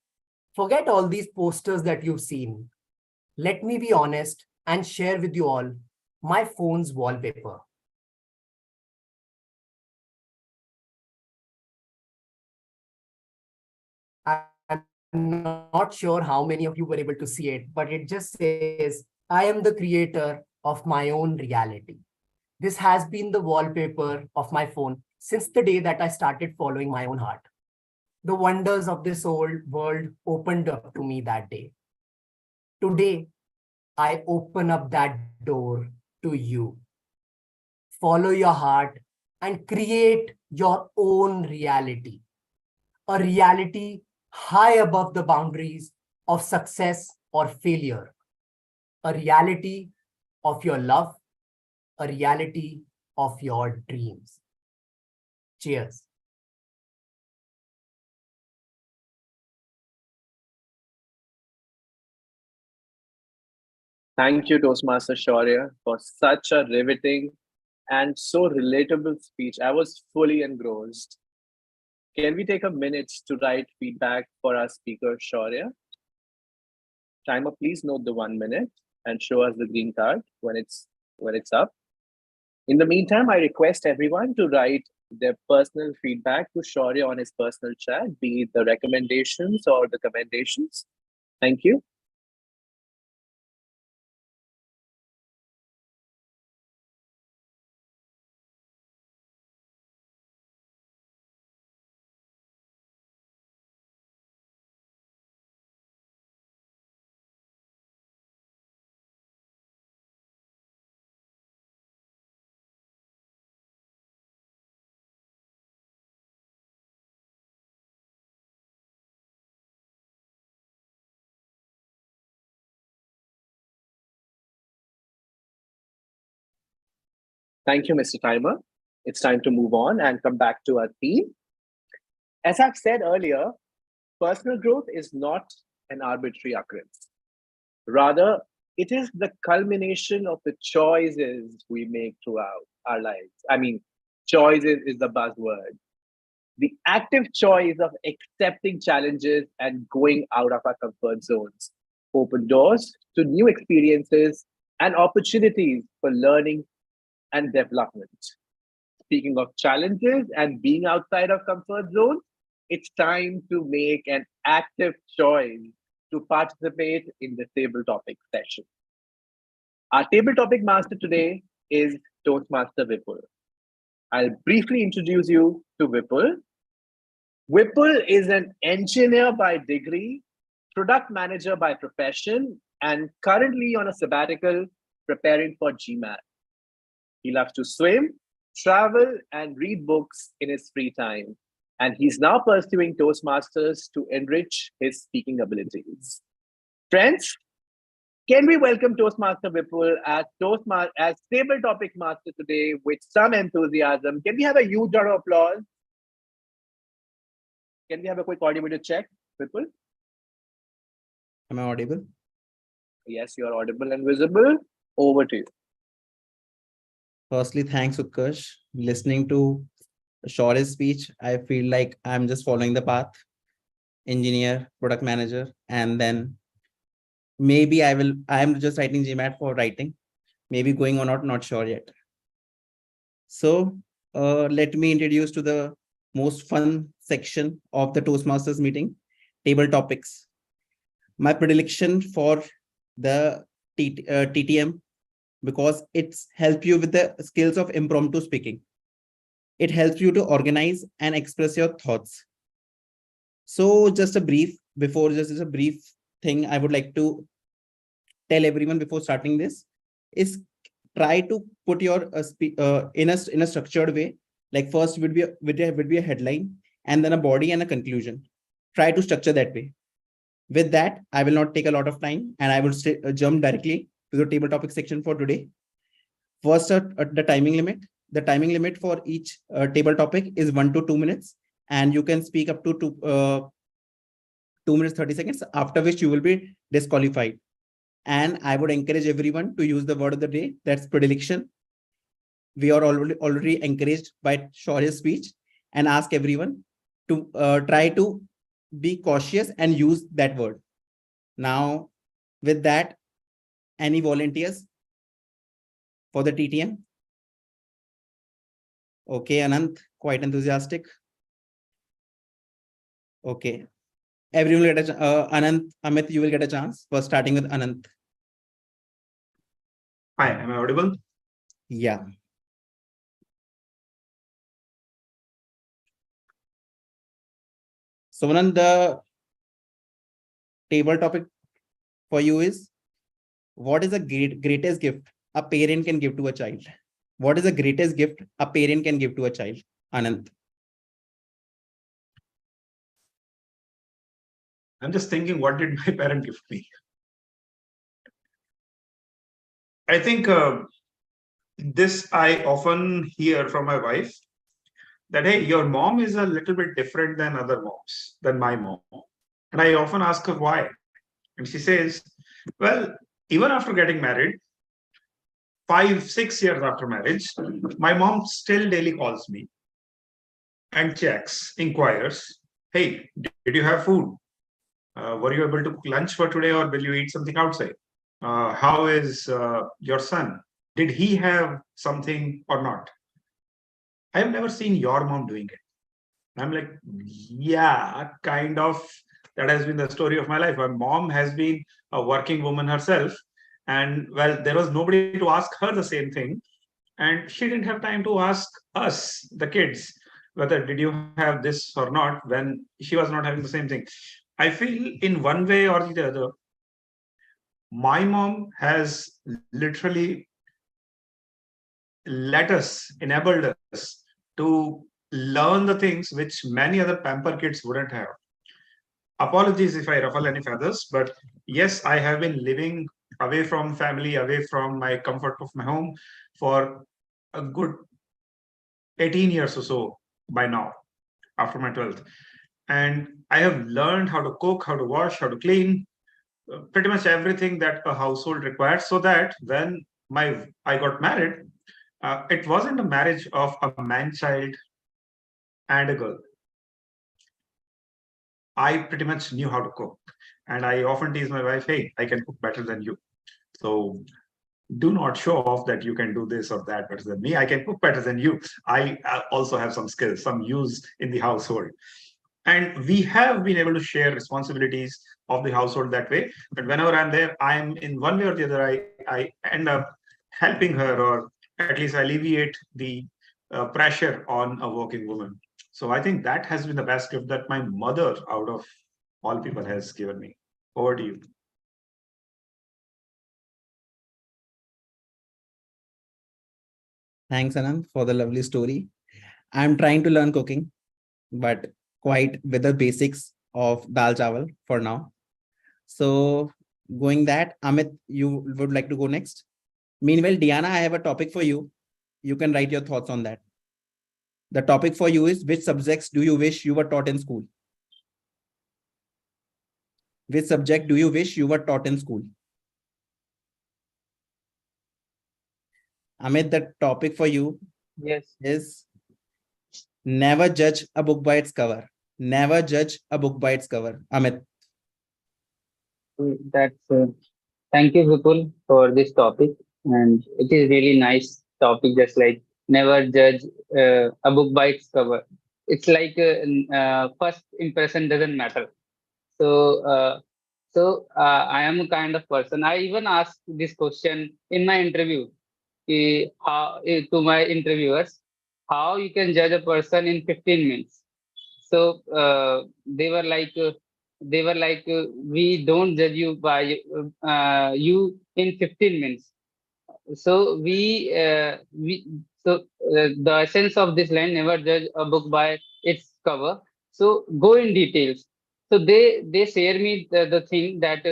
forget all these posters that you've seen. Let me be honest and share with you all my phone's wallpaper. I'm not sure how many of you were able to see it, but it just says, I am the creator of my own reality. This has been the wallpaper of my phone since the day that I started following my own heart. The wonders of this old world opened up to me that day. Today, I open up that door to you. Follow your heart and create your own reality. a reality high above the boundaries of success or failure, a reality of your love, a reality of your dreams. Cheers. Thank you, Toastmaster Shaurya, for such a riveting and so relatable speech. I was fully engrossed. Can we take a minute to write feedback for our speaker, Shaurya? Timer, please note the 1 minute and show us the green card when it's up. In the meantime, I request everyone to write their personal feedback to Shaurya on his personal chat, be it the recommendations or the commendations. Thank you. Thank you, Mr. Timer. It's time to move on and come back to our theme. As I've said earlier, personal growth is not an arbitrary occurrence. Rather, it is the culmination of the choices we make throughout our lives. I mean, choices is the buzzword. The active choice of accepting challenges and going out of our comfort zones open doors to new experiences and opportunities for learning and development. Speaking of challenges and being outside of comfort zone, it's time to make an active choice to participate in the table topic session. Our table topic master today is Toastmaster Vipul. I'll briefly introduce you to Vipul. Vipul is an engineer by degree, product manager by profession, and currently on a sabbatical preparing for GMAT. He loves to swim, travel, and read books in his free time. And he's now pursuing Toastmasters to enrich his speaking abilities. Friends, can we welcome Toastmaster Vipul as table topic master today with some enthusiasm? Can we have a huge round of applause? Can we have a quick audio check, Vipul? Am I audible? Yes, you are audible and visible. Over to you. Firstly, thanks, Utkarsh. Listening to Shaurya's speech, I feel like I'm just following the path. Engineer, product manager, and then maybe I'm just writing GMAT for writing. Maybe going or not sure yet. So let me introduce to the most fun section of the Toastmasters meeting, table topics. My predilection for the TTM, because it's help you with the skills of impromptu speaking. It helps you to organize and express your thoughts. So just a brief thing I would like to tell everyone before starting this is try to put your in a structured way. Like first would be a headline and then a body and a conclusion. Try to structure that way. With that, I will not take a lot of time and I will jump directly to the table topic section for today. First, the timing limit. The timing limit for each table topic is 1 to 2 minutes, and you can speak up to 2 minutes 30 seconds, after which you will be disqualified. And I would encourage everyone to use the word of the day, that's predilection. We are already encouraged by Shaurya's speech, and ask everyone to try to be cautious and use that word. Now, with that, any volunteers for the TTM? Okay, Anant, quite enthusiastic. Okay, everyone will get a Anant, Amit, you will get a chance. First, starting with Anant. Hi, am I audible? Yeah. So, Anant, the table topic for you is, what is the greatest gift a parent can give to a child? What is the greatest gift a parent can give to a child? Anant. I'm just thinking, what did my parent gift me? I think this I often hear from my wife that, hey, your mom is a little bit different than other moms, than my mom. And I often ask her why. And she says, well, even after getting married, 5, 6 years after marriage, my mom still daily calls me and checks, inquires, hey, did you have food? Were you able to cook lunch for today, or will you eat something outside? How is your son? Did he have something or not? I have never seen your mom doing it. I'm like, yeah, kind of. That has been the story of my life. My mom has been a working woman herself. And well, there was nobody to ask her the same thing. And she didn't have time to ask us, the kids, whether did you have this or not, when she was not having the same thing. I feel in one way or the other, my mom has literally enabled us to learn the things which many other pamper kids wouldn't have. Apologies if I ruffle any feathers, but yes, I have been living away from family, away from my comfort of my home for a good 18 years or so by now, after my 12th. And I have learned how to cook, how to wash, how to clean, pretty much everything that a household requires, so that when I got married, it wasn't a marriage of a man-child and a girl. I pretty much knew how to cook. And I often tease my wife, hey, I can cook better than you. So do not show off that you can do this or that better than me. I can cook better than you. I also have some skills, some use in the household. And we have been able to share responsibilities of the household that way. But whenever I'm there, I'm in one way or the other, I end up helping her, or at least alleviate the pressure on a working woman. So I think that has been the best gift that my mother, out of all people, has given me. Over to you. Thanks, Anand, for the lovely story. I'm trying to learn cooking, but quite with the basics of dal chawal for now. So going that, Amit, you would like to go next? Meanwhile, Diana, I have a topic for you. You can write your thoughts on that. The topic for you is, which subjects do you wish you were taught in school? Which subject do you wish you were taught in school? Amit, the topic for you Yes. is, never judge a book by its cover. Never judge a book by its cover. Amit. That's thank you, Vipul, for this topic. And it is really nice topic, just like never judge a book by its cover. It's like first impression doesn't matter. So, I am a kind of person. I even asked this question in my interview to my interviewers, how you can judge a person in 15 minutes. So they were like, we don't judge you by you in 15 minutes. So the essence of this line, never judge a book by its cover. So go in details. So they share me the thing that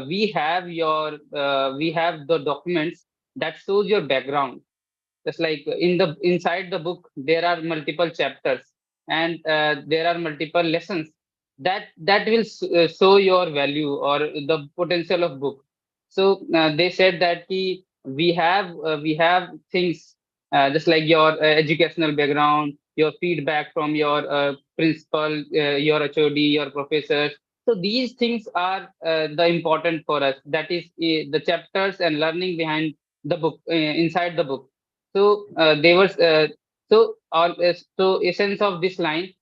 we have the documents that shows your background. Just like in the inside the book there are multiple chapters, and there are multiple lessons that will show your value or the potential of book. So they said that we have things just like your educational background, your feedback from your principal, your HOD, your professors. So these things are the important for us, that is the chapters and learning behind the book, inside the book. So they were so essence of this line: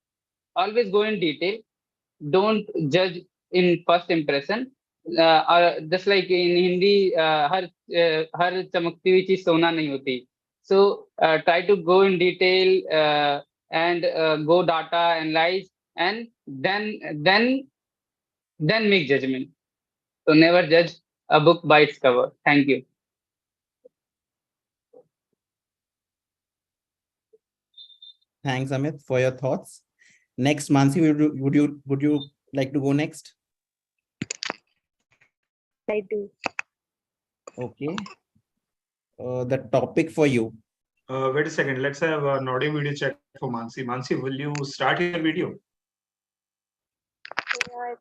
always go in detail, don't judge in first impression. Just like in Hindi, हर चमकती हुई चीज सोना नहीं होती. So try to go in detail and go data analyze, and then make judgment. So never judge a book by its cover. Thank you. Thanks, Amit, for your thoughts. Next, Mansi, would you like to go next? I do. Okay. The topic for you. Wait a second. Let's have an audio video check for Mansi. Mansi, will you start your video? Yeah,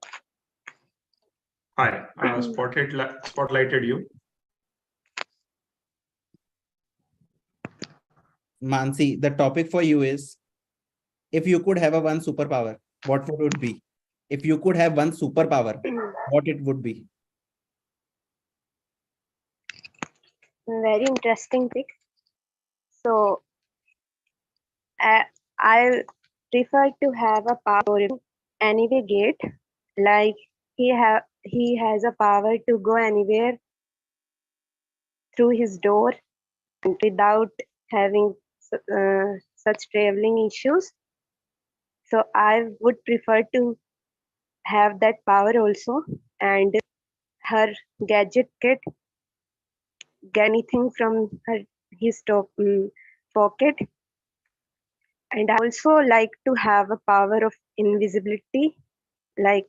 Hi. Spotlighted you. Mansi, the topic for you is, if you could have a one superpower, what would it be? If you could have one superpower, what it would be? very interesting pick. So I prefer to have a power to navigate, like he has a power to go anywhere through his door without having such traveling issues. So I would prefer to have that power also, and her gadget kit get anything from his pocket. And I also like to have a power of invisibility. Like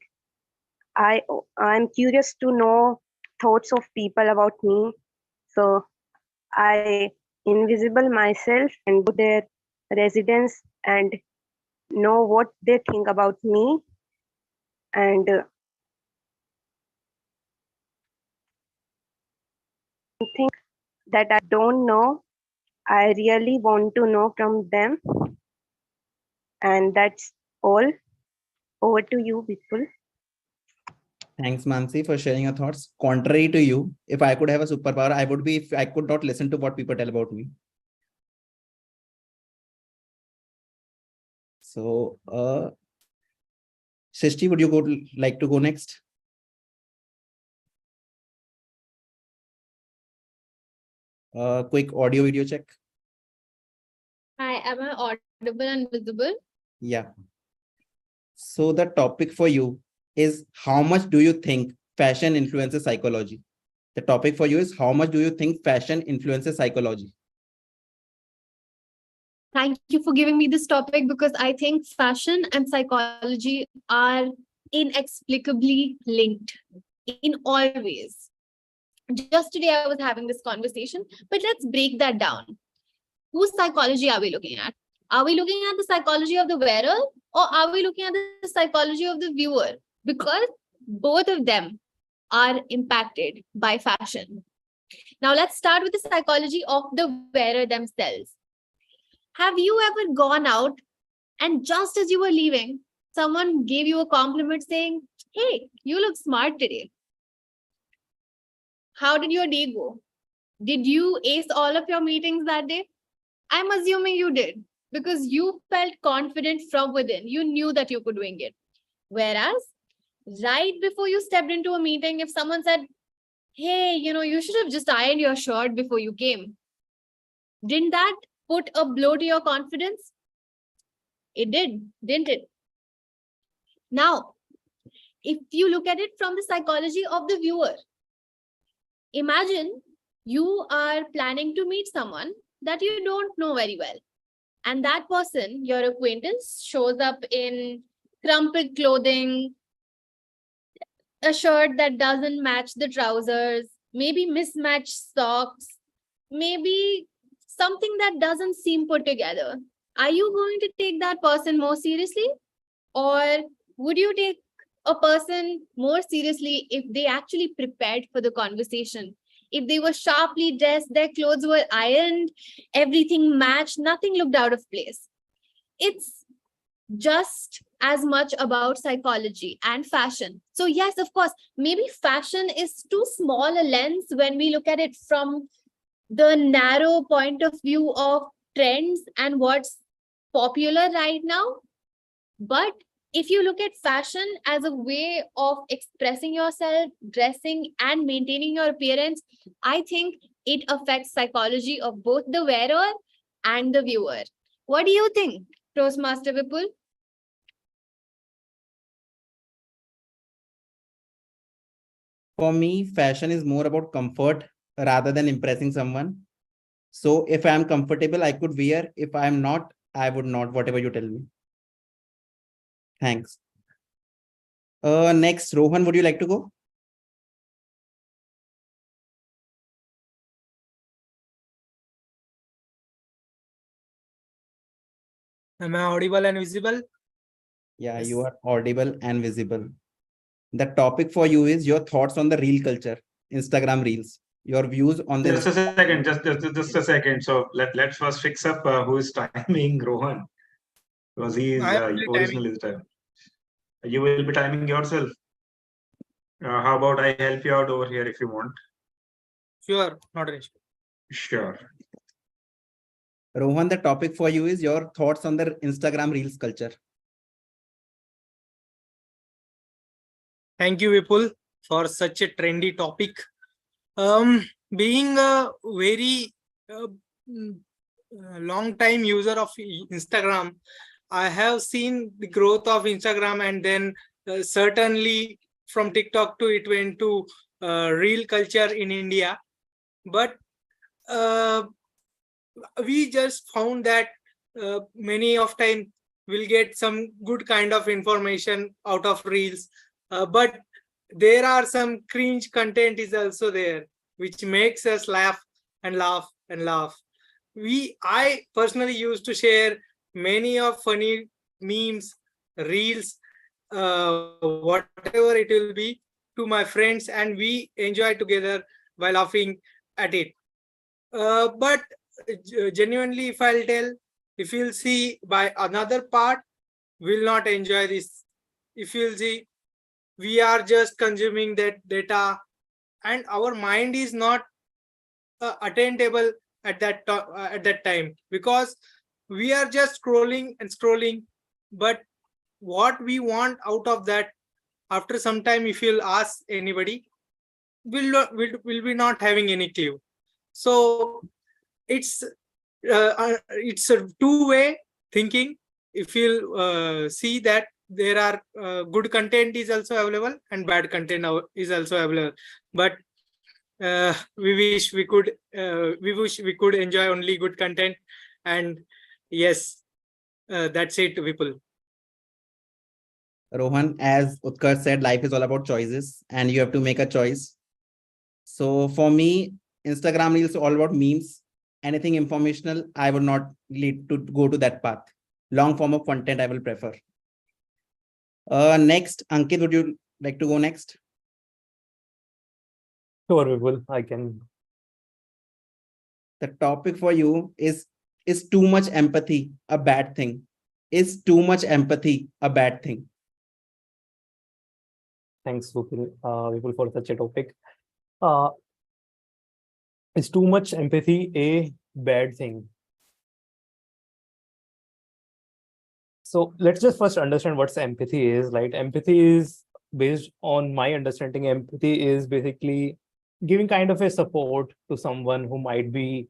I'm curious to know thoughts of people about me. So I invisible myself and go their residence and know what they think about me. And think that I don't know, I really want to know from them. And that's all. Over to you, Vipul. Thanks, Mansi, for sharing your thoughts. Contrary to you, if I could have a superpower, I would be if I could not listen to what people tell about me. So, Srishti, would you like to go next? Quick audio video check. Hi, am I audible and visible? Yeah. So the topic for you is, how much do you think fashion influences psychology? The topic for you is, how much do you think fashion influences psychology? Thank you for giving me this topic, because I think fashion and psychology are inexplicably linked in all ways. Just today, I was having this conversation, but let's break that down. Whose psychology are we looking at? Are we looking at the psychology of the wearer, or are we looking at the psychology of the viewer? Because both of them are impacted by fashion. Now, let's start with the psychology of the wearer themselves. Have you ever gone out and just as you were leaving, someone gave you a compliment saying, "Hey, you look smart today"? How did your day go? Did you ace all of your meetings that day? I'm assuming you did, because you felt confident from within. You knew that you could wing it. Whereas, right before you stepped into a meeting, if someone said, "Hey, you should have just ironed your shirt before you came," didn't that put a blow to your confidence? It did, didn't it? Now, if you look at it from the psychology of the viewer, imagine you are planning to meet someone that you don't know very well. And that person, your acquaintance, shows up in crumpled clothing, a shirt that doesn't match the trousers, maybe mismatched socks, maybe something that doesn't seem put together. Are you going to take that person more seriously? Or would you take a person more seriously if they actually prepared for the conversation? If they were sharply dressed, their clothes were ironed, everything matched, nothing looked out of place. It's just as much about psychology and fashion. So yes, of course, maybe fashion is too small a lens when we look at it from the narrow point of view of trends and what's popular right now. But if you look at fashion as a way of expressing yourself, dressing and maintaining your appearance, I think it affects psychology of both the wearer and the viewer. What do you think, Toastmaster Vipul? For me, fashion is more about comfort rather than impressing someone. So if I'm comfortable, I could wear. If I'm not, I would not, whatever you tell me. Thanks. Next, Rohan, would you like to go? Am I audible and visible? Yeah, Yes. you are audible and visible. The topic for you is your thoughts on the reel culture, Instagram reels, your views on the Just a second, just a second. So let's first fix up who is timing Rohan, because he is I am only timing. original is time. You will be timing yourself. How about I help you out over here if you want? Sure, not an issue. Sure. Rohan, the topic for you is your thoughts on the Instagram reels culture. Thank you, Vipul, for such a trendy topic. Being a very long time user of Instagram, I have seen the growth of Instagram, and then certainly from TikTok to it went to reel culture in India. But uh, we just found that many of time we'll get some good kind of information out of reels, but there are some cringe content is also there which makes us laugh and laugh and laugh. I personally used to share many of funny memes, reels, whatever it will be, to my friends, and we enjoy together by laughing at it. But genuinely, if I'll tell, if you'll see by another part, will not enjoy this. If you'll see, we are just consuming that data, and our mind is not attainable at that time, because we are just scrolling and scrolling. But what we want out of that, after some time, if you'll ask anybody, will be not having any clue. So it's a two-way thinking. If you see that there are good content is also available and bad content is also available, but we wish we could enjoy only good content. And yes, that's it, Vipul. Rohan, as Utkarsh said, life is all about choices and you have to make a choice. So for me, Instagram reels all about memes. Anything informational, I would not lead to go to that path. Long form of content, I will prefer. Next, Ankit, would you like to go next? Sure, Vipul, I can. The topic for you is too much empathy a bad thing? Is too much empathy a bad thing? Thanks, Vipul, for such a topic. Uh, is too much empathy a bad thing? So let's just first understand what empathy is. Right? Empathy is, based on my understanding, empathy is basically giving kind of a support to someone who might be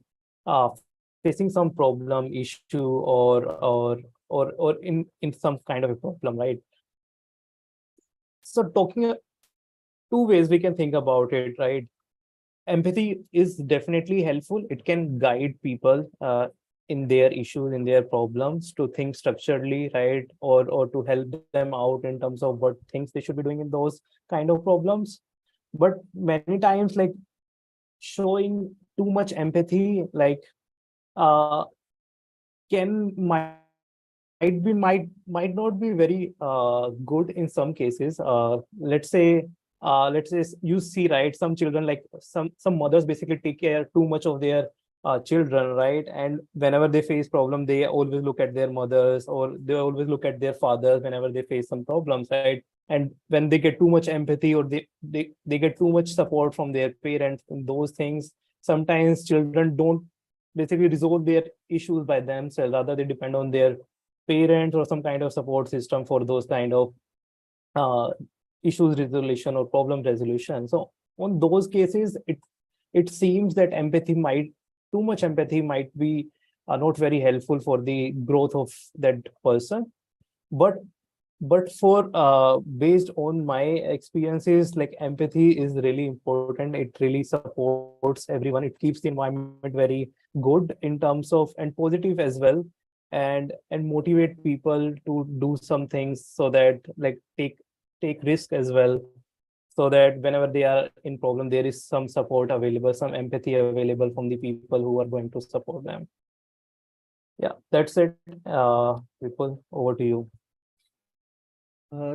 facing some problem, issue, or in some kind of a problem, right? So talking two ways we can think about it, right? Empathy is definitely helpful. It can guide people in their issues, in their problems, to think structurally, right? Or to help them out in terms of what things they should be doing in those kind of problems. But many times, like, showing too much empathy, like, can might not be very good in some cases. Let's say you see, right, some children, like some mothers basically take care too much of their children, right? And whenever they face problem, they always look at their mothers, or they always look at their fathers whenever they face some problems, right? And when they get too much empathy, or they get too much support from their parents in those things, sometimes children don't basically resolve their issues by themselves. Rather, they depend on their parents or some kind of support system for those kind of uh, issues resolution or problem resolution. So on those cases, it seems that too much empathy might be not very helpful for the growth of that person. But for based on my experiences, like, empathy is really important. It really supports everyone. It keeps the environment very good in terms of, and positive as well, and motivate people to do some things, so that, like, take risk as well, so that whenever they are in problem, there is some support available, some empathy available from the people who are going to support them. Yeah, that's it. Vipul, over to you.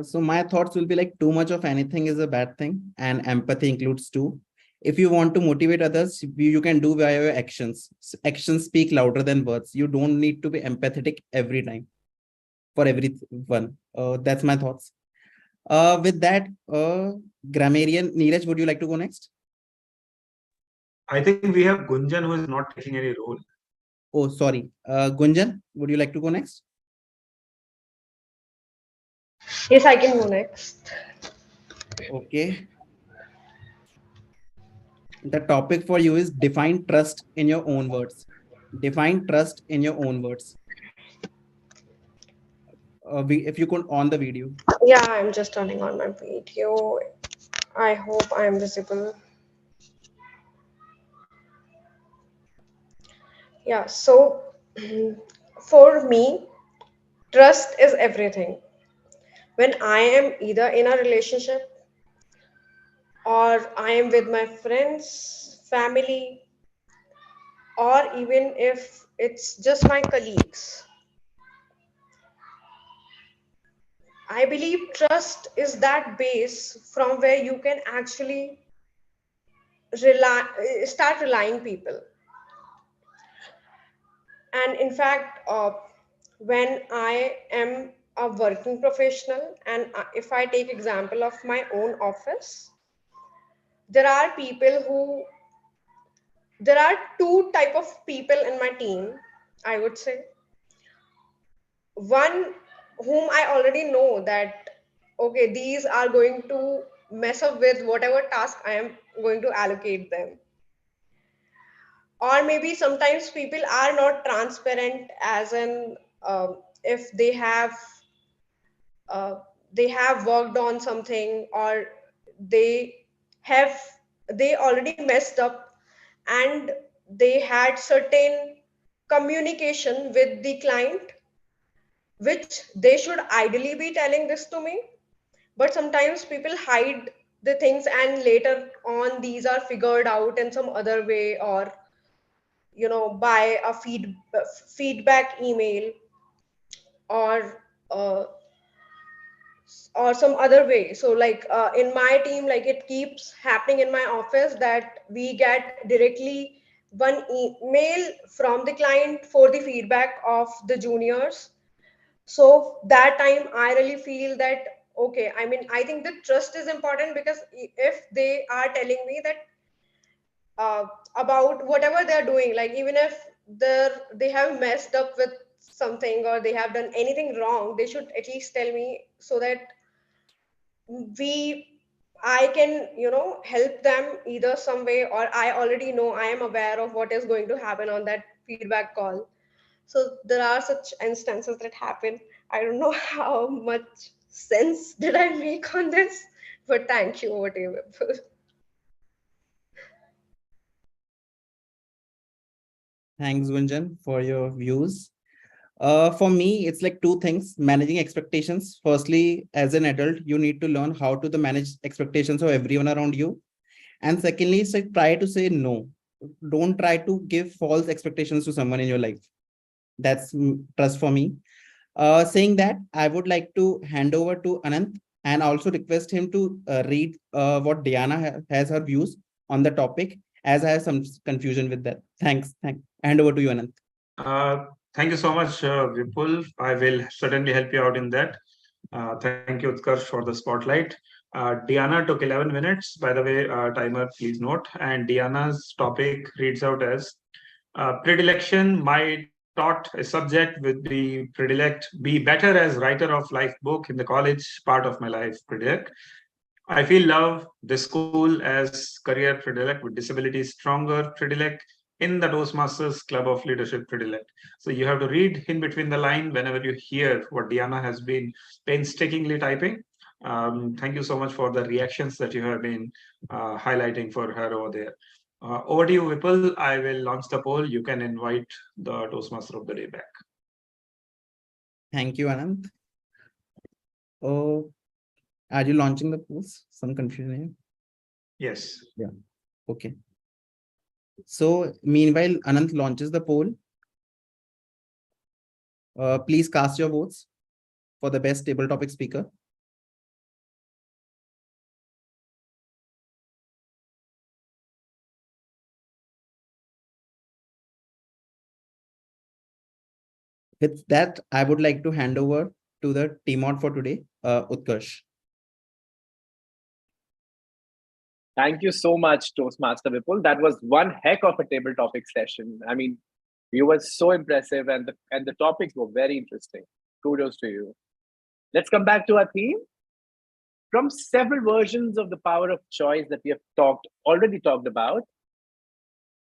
So my thoughts will be like too much of anything is a bad thing, and empathy includes too. If you want to motivate others, you can do via your actions. Actions speak louder than words. You don't need to be empathetic every time for everyone. That's my thoughts. With that, grammarian Neeraj, would you like to go next? I think we have Gunjan who is not taking any role. Oh, sorry. Gunjan, would you like to go next? Yes, I can go next. Okay. The topic for you is define trust in your own words. Define trust in your own words. If you could on the video. Yeah, I'm just turning on my video. I hope I'm visible. Yeah, so for me, trust is everything. When I am either in a relationship or I am with my friends, family, or even if it's just my colleagues, I believe trust is that base from where you can actually start relying people. And in fact, when I am a working professional, and if I take example of my own office, there are people who there are two type of people in my team, I would say. One whom I already know that okay, these are going to mess up with whatever task I am going to allocate them. Or maybe sometimes people are not transparent, as in if uh, they have worked on something, or they have they already messed up, and they had certain communication with the client, which they should ideally be telling this to me, but sometimes people hide the things, and later on these are figured out in some other way, or by a feedback email, or some other way. So like in my team, like it keeps happening in my office that we get directly one email from the client for the feedback of the juniors. So that time I really feel that okay, I mean, I think the trust is important, because if they are telling me that about whatever they're doing, like even if they have messed up with something, or they have done anything wrong, they should at least tell me, so that we I can help them either some way, or I already know, I am aware of what is going to happen on that feedback call. So there are such instances that happen. I don't know how much sense did I make on this, but thank you. Over to you, Vipul. Thanks, Gunjan, for your views. For me, it's like two things: managing expectations. Firstly, as an adult, you need to learn how to manage expectations of everyone around you. And secondly, it's like try to say no. Don't try to give false expectations to someone in your life. That's trust for me. Saying that, I would like to hand over to Anant and also request him to read what Diana has her views on the topic, as I have some confusion with that. Thanks. Hand over to you, Anant. Thank you so much, Vipul. I will certainly help you out in that. Thank you, Utkarsh, for the spotlight. Diana took 11 minutes. By the way, timer, please note. And Diana's topic reads out as predilection. My taught a subject with the predilect be better as writer of life book in the college part of my life predilect. I feel love the school as career predilect with disability stronger predilect in the Toastmasters Club of Leadership predilect. So you have to read in between the line whenever you hear what Diana has been painstakingly typing. Thank you so much for the reactions that you have been highlighting for her over there. Over to you, Vipul. I will launch the poll. You can invite the Toastmaster of the day back. Thank you, Anant. Oh, are you launching the polls? Some confusion here. Yes. Yeah. Okay. So meanwhile, Anant launches the poll. Please cast your votes for the best table topic speaker. With that, I would like to hand over to the team out for today, Utkarsh. Thank you so much, Toastmaster Vipul. That was one heck of a table topic session. I mean, you were so impressive, and the topics were very interesting. Kudos to you. Let's come back to our theme. From several versions of the power of choice that we have already talked about,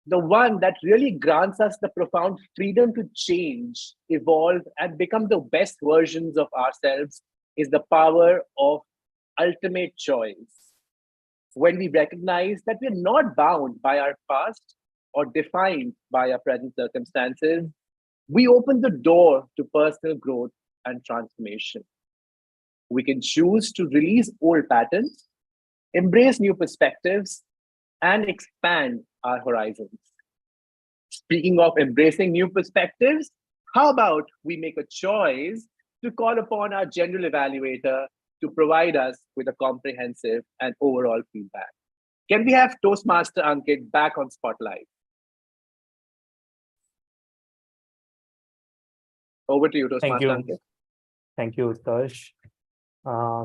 the one that really grants us the profound freedom to change, evolve, and become the best versions of ourselves is the power of ultimate choice. When we recognize that we're not bound by our past or defined by our present circumstances, we open the door to personal growth and transformation. We can choose to release old patterns, embrace new perspectives, and expand our horizons. Speaking of embracing new perspectives, how about we make a choice to call upon our general evaluator to provide us with a comprehensive and overall feedback? Can we have Toastmaster Ankit back on Spotlight? Over to you, Toastmaster Ankit. Thank you, Utkarsh.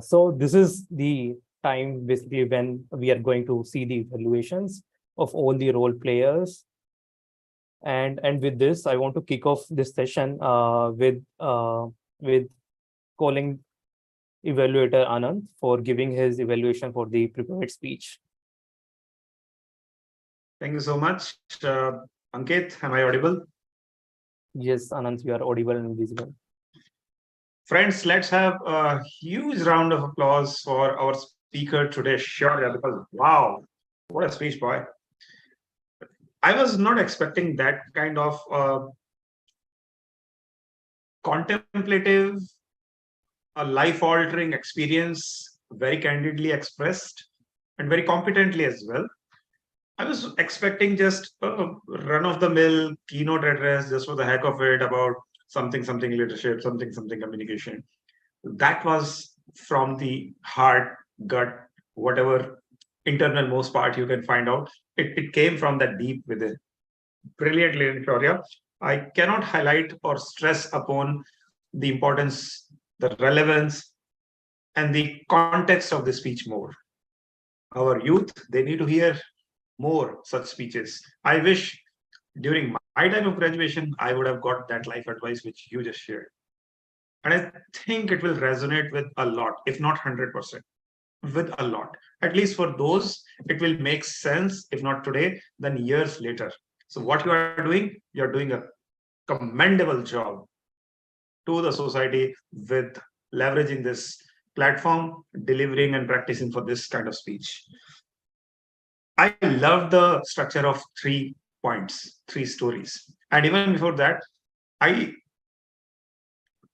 So this is the time basically when we are going to see the evaluations of all the role players. And with this, I want to kick off this session with calling evaluator Anand for giving his evaluation for the prepared speech. Thank you so much. Ankit, am I audible? Yes, Anand, you are audible and visible. Friends, let's have a huge round of applause for our speaker today. Sure, because wow, what a speech, boy. I was not expecting that kind of contemplative, a life-altering experience, very candidly expressed and very competently as well. I was expecting just a run-of-the-mill keynote address just for the heck of it about something leadership, something communication. That was from the heart, gut, whatever internal most part you can find out. It came from that deep within. Brilliantly, Victoria. I cannot highlight or stress upon the importance, the relevance, and the context of the speech more. Our youth, they need to hear more such speeches. I wish during my time of graduation, I would have got that life advice which you just shared. And I think it will resonate with a lot, if not 100%, with a lot. At least for those, it will make sense, if not today, then years later. So what you're doing a commendable job to the society with leveraging this platform, delivering and practicing for this kind of speech. I love the structure of 3 points, 3 stories. And even before that,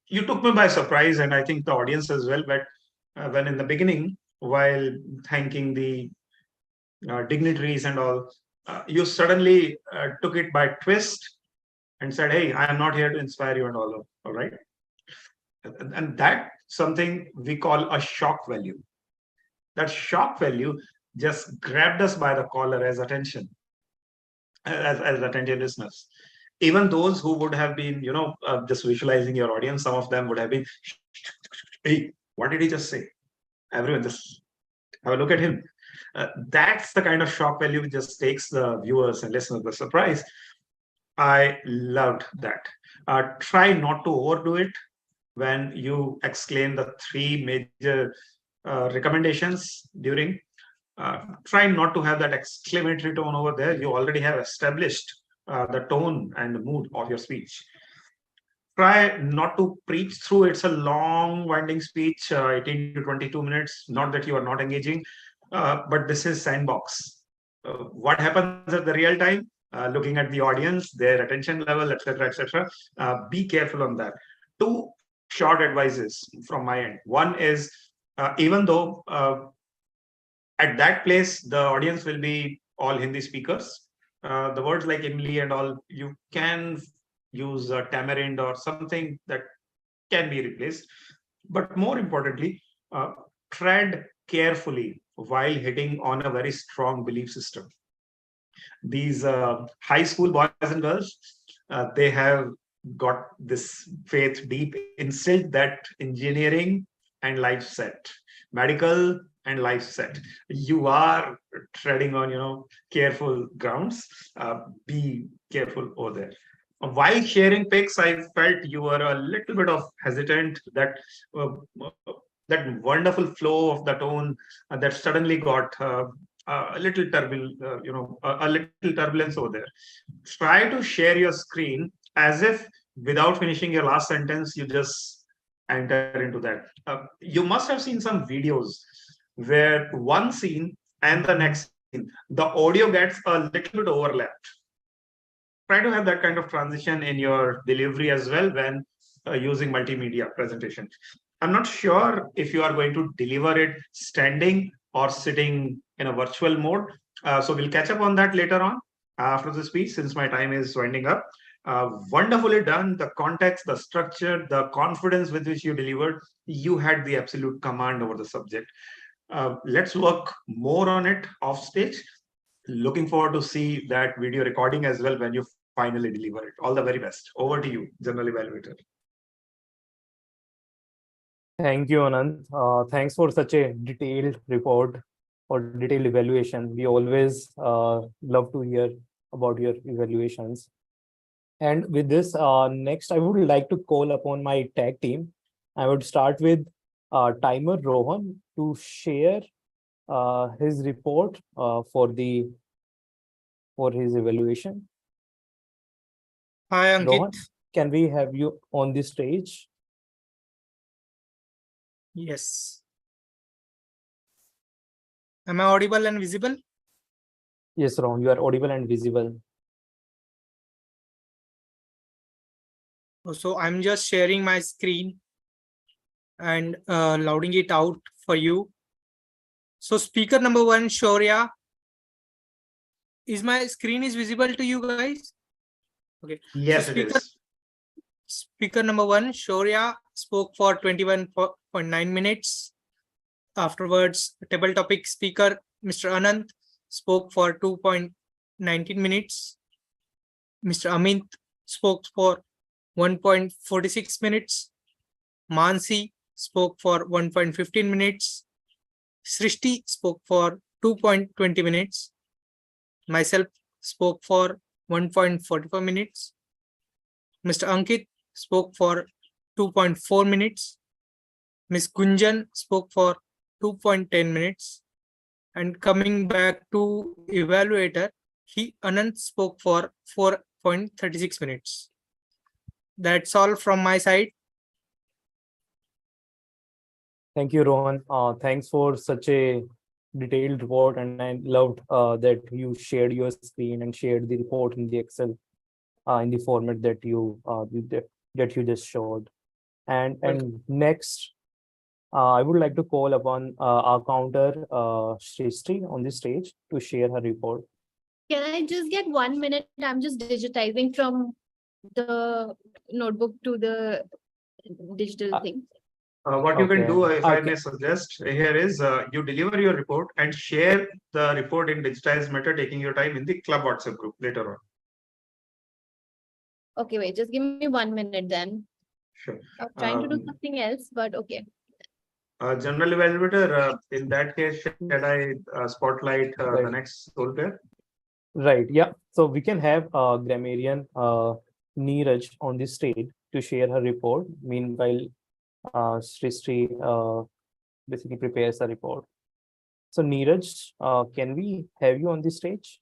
you took me by surprise, and I think the audience as well. But when in the beginning, while thanking the dignitaries and all, you suddenly took it by twist and said, "Hey, I am not here to inspire you and all right?" And that something we call a shock value. That shock value just grabbed us by the collar as attention, as attentive listeners. Even those who would have been, just visualizing your audience, some of them would have been, "Hey, what did he just say?" Everyone just have a look at him. That's the kind of shock value which just takes the viewers and listeners by surprise. I loved that. Try not to overdo it when you exclaim the 3 major recommendations during. Try not to have that exclamatory tone over there. You already have established the tone and the mood of your speech. Try not to preach through. It's a long, winding speech, 18 to 22 minutes. Not that you are not engaging, but this is sandbox. What happens at the real time? Looking at the audience, their attention level, etc., etc. Be careful on that. 2 short advices from my end. One is, even though at that place the audience will be all Hindi speakers, the words like Imli and all, you can use tamarind or something that can be replaced. But more importantly, tread carefully while hitting on a very strong belief system. These high school boys and girls, they have got this faith deep instilled that engineering and life set, medical and life set. You are treading on, careful grounds. Be careful over there. While sharing pics, I felt you were a little bit of hesitant. That wonderful flow of the tone that suddenly got a little a little turbulence over there. Try to share your screen as if without finishing your last sentence, you just enter into that. You must have seen some videos where one scene and the next scene, the audio gets a little bit overlapped. Try to have that kind of transition in your delivery as well when using multimedia presentation. I'm not sure if you are going to deliver it standing or sitting in a virtual mode. So we'll catch up on that later on after the speech, since my time is winding up. Wonderfully done. The context, the structure, the confidence with which you delivered, you had the absolute command over the subject. Let's work more on it off stage. Looking forward to see that video recording as well when you finally deliver it. All the very best. Over to you, General Evaluator. Thank you, Anand. Thanks for such a detailed report or detailed evaluation. We always love to hear about your evaluations. And with this, next, I would like to call upon my tag team. I would start with Timer Rohan to share his report for his evaluation. Hi, Ankit. Rohan, can we have you on the stage? Yes. Am I audible and visible? Yes, Rohan, you are audible and visible. So I'm just sharing my screen and louding it out for you. So speaker number 1, Shaurya. Is my screen is visible to you guys? Okay. Yes, so it is. Speaker number 1, Shaurya, spoke for 21.9 minutes. Afterwards, table topic speaker, Mr. Anant, spoke for 2.19 minutes. Mr. Amit spoke for 1.46 minutes. Mansi spoke for 1.15 minutes. Srishti spoke for 2.20 minutes. Myself spoke for 1.44 minutes. Mr. Ankit spoke for 2.4 minutes. Ms. Gunjan spoke for 2.10 minutes. And coming back to evaluator, Anant spoke for 4.36 minutes. That's all from my side. Thank you, Rohan. Thanks for such a detailed report, and I loved that you shared your screen and shared the report in the Excel in the format that you just showed. And next, I would like to call upon our counter Shrishti on the stage to share her report. Can I just get 1 minute? I'm just digitizing from the notebook to the digital thing. What you can do, if I Okay. may suggest, here is you deliver your report and share the report in digitized matter, taking your time in the club WhatsApp group later on. Okay, wait, just give me 1 minute then. Sure. I'm trying to do something else, but okay. General Evaluator, in that case, should I spotlight Right. the next role player? Right. Yeah. So we can have grammarian Neeraj on the stage to share her report. Meanwhile, Srishti basically prepares a report. So Neeraj, can we have you on the stage?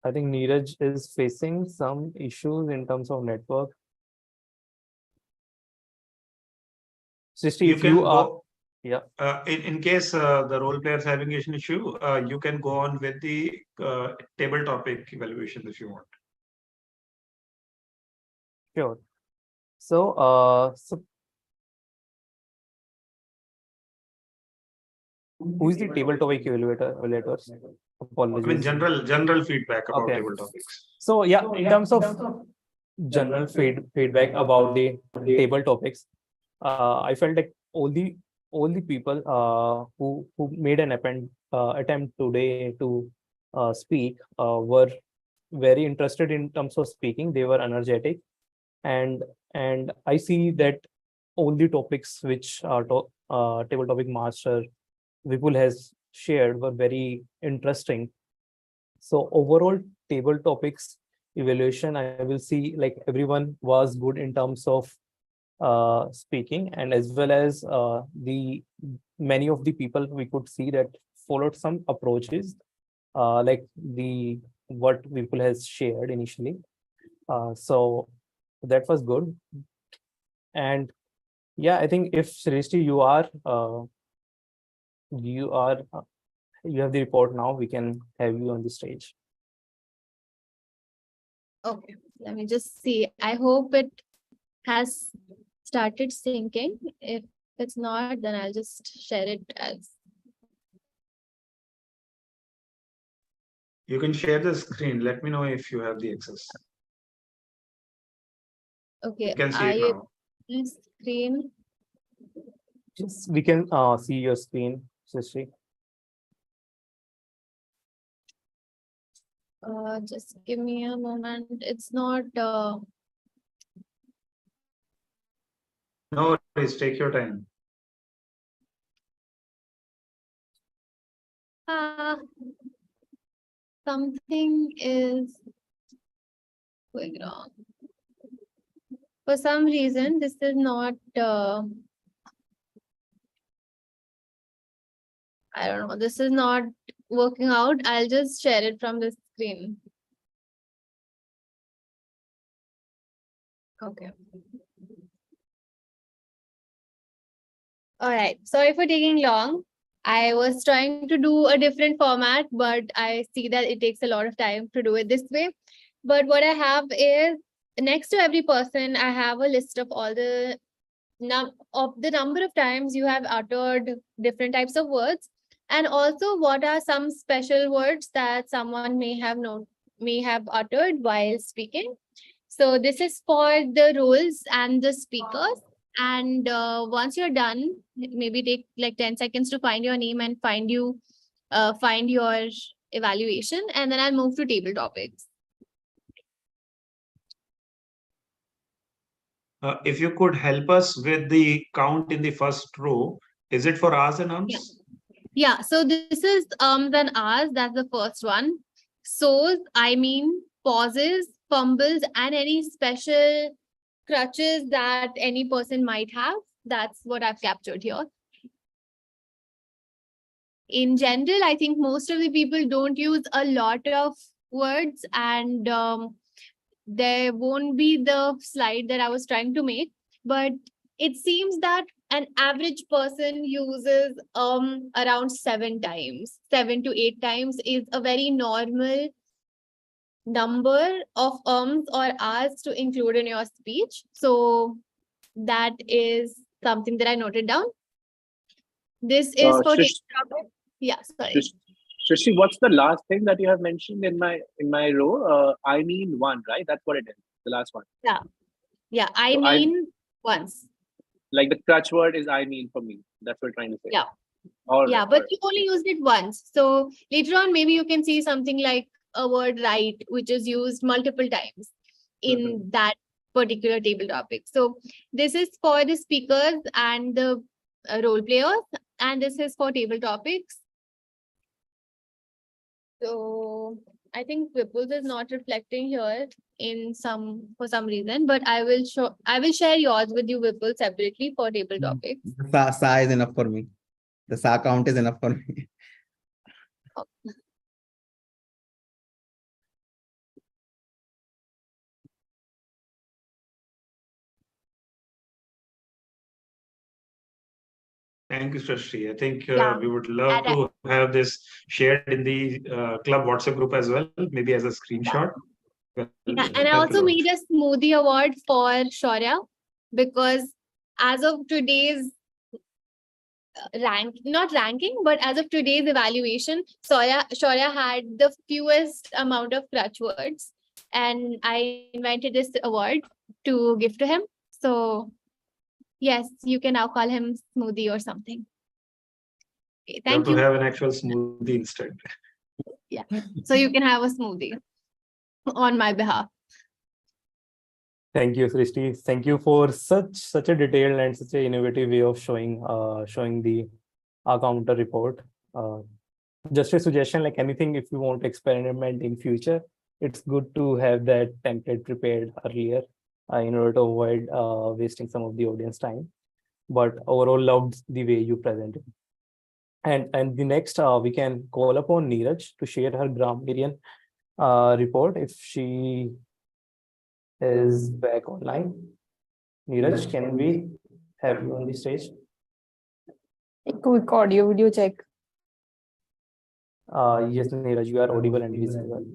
I think Neeraj is facing some issues in terms of network. Srishti, if you are, yeah. In case the role player is having an issue, you can go on with the table topic evaluation if you want. Sure. So, Who is the table topic evaluators? I mean, Apologies. general feedback about Okay. table topics. So yeah, in terms of general feedback about the table topics, I felt like all the people who made an attempt today to speak were very interested in terms of speaking. They were energetic, and I see that all the topics which table topic master Vipul has shared were very interesting. So overall table topics evaluation, I will see like everyone was good in terms of speaking, and as well as the many of the people we could see that followed some approaches like the what people has shared initially. So that was good. And yeah, I think if Shrishti, you have the report now, we can have you on the stage. Okay, let me just see. I hope it has started syncing. If it's not, then I'll just share it as. You can share the screen. Let me know if you have the access. Okay, You can see it I now. screen. Yes, we can see your screen, Shrishti. Just give me a moment. It's not. No worries, take your time. Something is going wrong. For some reason, this is not. I don't know. This is not working out. I'll just share it from the screen. Okay. All right. Sorry for taking long. I was trying to do a different format, but I see that it takes a lot of time to do it this way. But what I have is next to every person, I have a list of all the number of times you have uttered different types of words, and also what are some special words that someone may have uttered while speaking. So this is for the roles and the speakers. And once you're done, maybe take like 10 seconds to find your name and find your evaluation, and then I'll move to table topics. If you could help us with the count in the first row, is it for hours and ums? Yeah, so this is then ours, that's the first one. So's, I mean, pauses, fumbles, and any special crutches that any person might have. That's what I've captured here. In general, I think most of the people don't use a lot of words, and there won't be the slide that I was trying to make, but it seems that an average person uses around 7 times. 7 to 8 times is a very normal number of or hours to include in your speech. So that is something that I noted down. This is for yeah, sorry. Shrishi, what's the last thing that you have mentioned in my row? I mean one, right? That's what it is. The last one. Yeah. I So mean once. Like the crutch word is I mean for me. That's what you're trying to say. Yeah. All Yeah, right, but you only used it once. So later on, maybe you can see something like a word right, which is used multiple times in that particular table topic. So this is for the speakers and the role players, and this is for table topics. So I think Vipul's is not reflecting here for some reason, but I will share yours with you, Vipul, separately for table topics. The SA is enough for me. The SA count is enough for me. Thank you, Srishti. I think Yeah. we would love to have this shared in the club WhatsApp group as well, maybe as a screenshot. Yeah, and I also made a smoothie award for Shaurya, because as of today's not ranking, but as of today's evaluation, Shaurya had the fewest amount of crutch words, and I invented this award to give to him. So yes, you can now call him Smoothie or something. Okay, You have thank to you. have an actual smoothie instead. Yeah, so you can have a smoothie on my behalf. Thank you, Srishti. Thank you for such a detailed and such an innovative way of showing the counter report. Just a suggestion, like anything, if you want to experiment in future, it's good to have that template prepared earlier in order to avoid wasting some of the audience time. But overall, loved the way you presented. And the next, we can call upon Neeraj to share her grammarian report if she is back online. Neeraj, can we have you on the stage? A quick audio video check. Yes, Neeraj, you are audible and visible.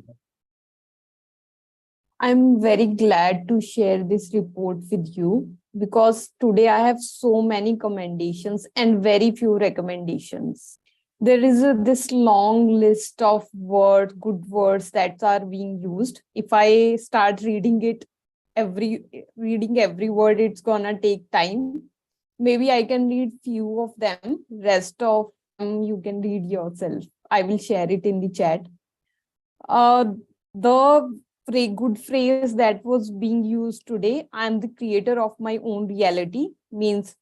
I'm very glad to share this report with you because today I have so many commendations and very few recommendations. There is this long list of words, good words that are being used. If I start reading every word, it's gonna take time. Maybe I can read few of them. Rest of them you can read yourself. I will share it in the chat. The good phrase that was being used today, I am the creator of my own reality, means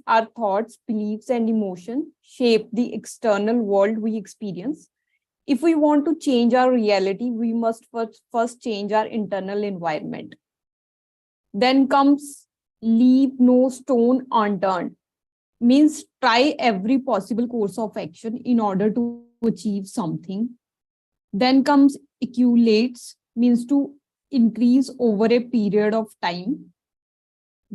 our thoughts, beliefs, and emotion shape the external world we experience. If we want to change our reality, we must first change our internal environment. Then comes leave no stone unturned, means try every possible course of action in order to achieve something. Then comes accumulates, means to increase over a period of time.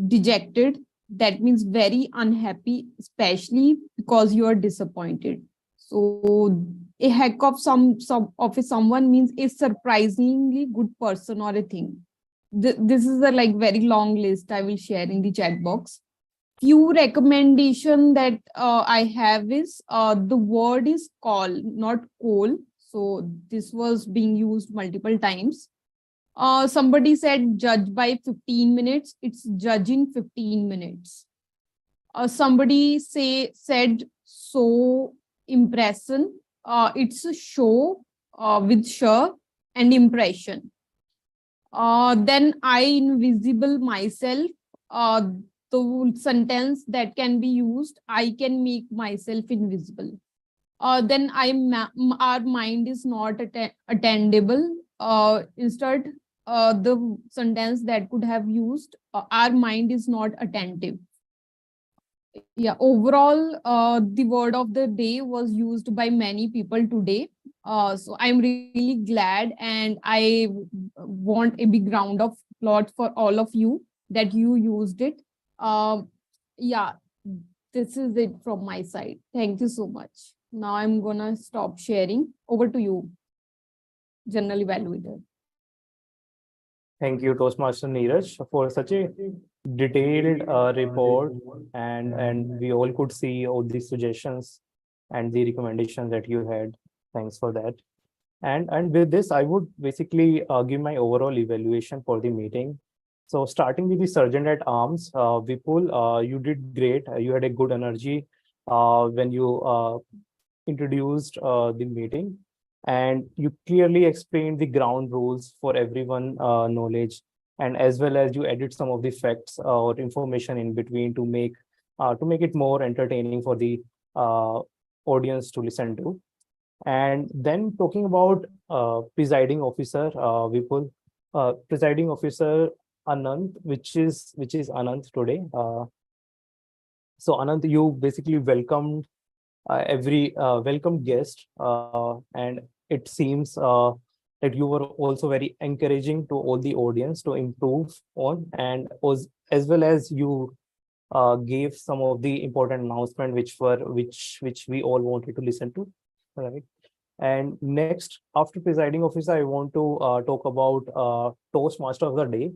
Dejected, that means very unhappy, especially because you are disappointed. So a heck of someone means a surprisingly good person or a thing. This is a very long list I will share in the chat box. Few recommendation that I have is the word is call, not coal. So this was being used multiple times. Somebody said judge by 15 minutes. It's judge in 15 minutes. Somebody said so impression. It's a show with show and impression. Then I invisible myself. The sentence that can be used, I can make myself invisible. Then our mind is not attainable. Instead, the sentence that could have used, our mind is not attentive. Yeah, overall, the word of the day was used by many people today. So I'm really glad, and I want a big round of applause for all of you that you used it. Yeah, this is it from my side. Thank you so much. Now I'm gonna stop sharing. Over to you, General Evaluator. Thank you, Toastmaster Neeraj, for such a detailed report, and we all could see all the suggestions and the recommendations that you had. Thanks for that. And with this, I would basically give my overall evaluation for the meeting. So starting with the Sergeant at Arms, Vipul, you did great. You had a good energy when you introduced the meeting, and you clearly explained the ground rules for everyone knowledge, and as well as you added some of the facts or information in between to make it more entertaining for the audience to listen to. And then talking about presiding officer, Vipul, presiding officer Anant, which is Anant today. So Anant, you basically welcomed every welcome guest, and it seems that you were also very encouraging to all the audience to improve on, and was as well as you gave some of the important announcement which we all wanted to listen to, right? And next, after presiding officer, I want to talk about Toastmaster of the day,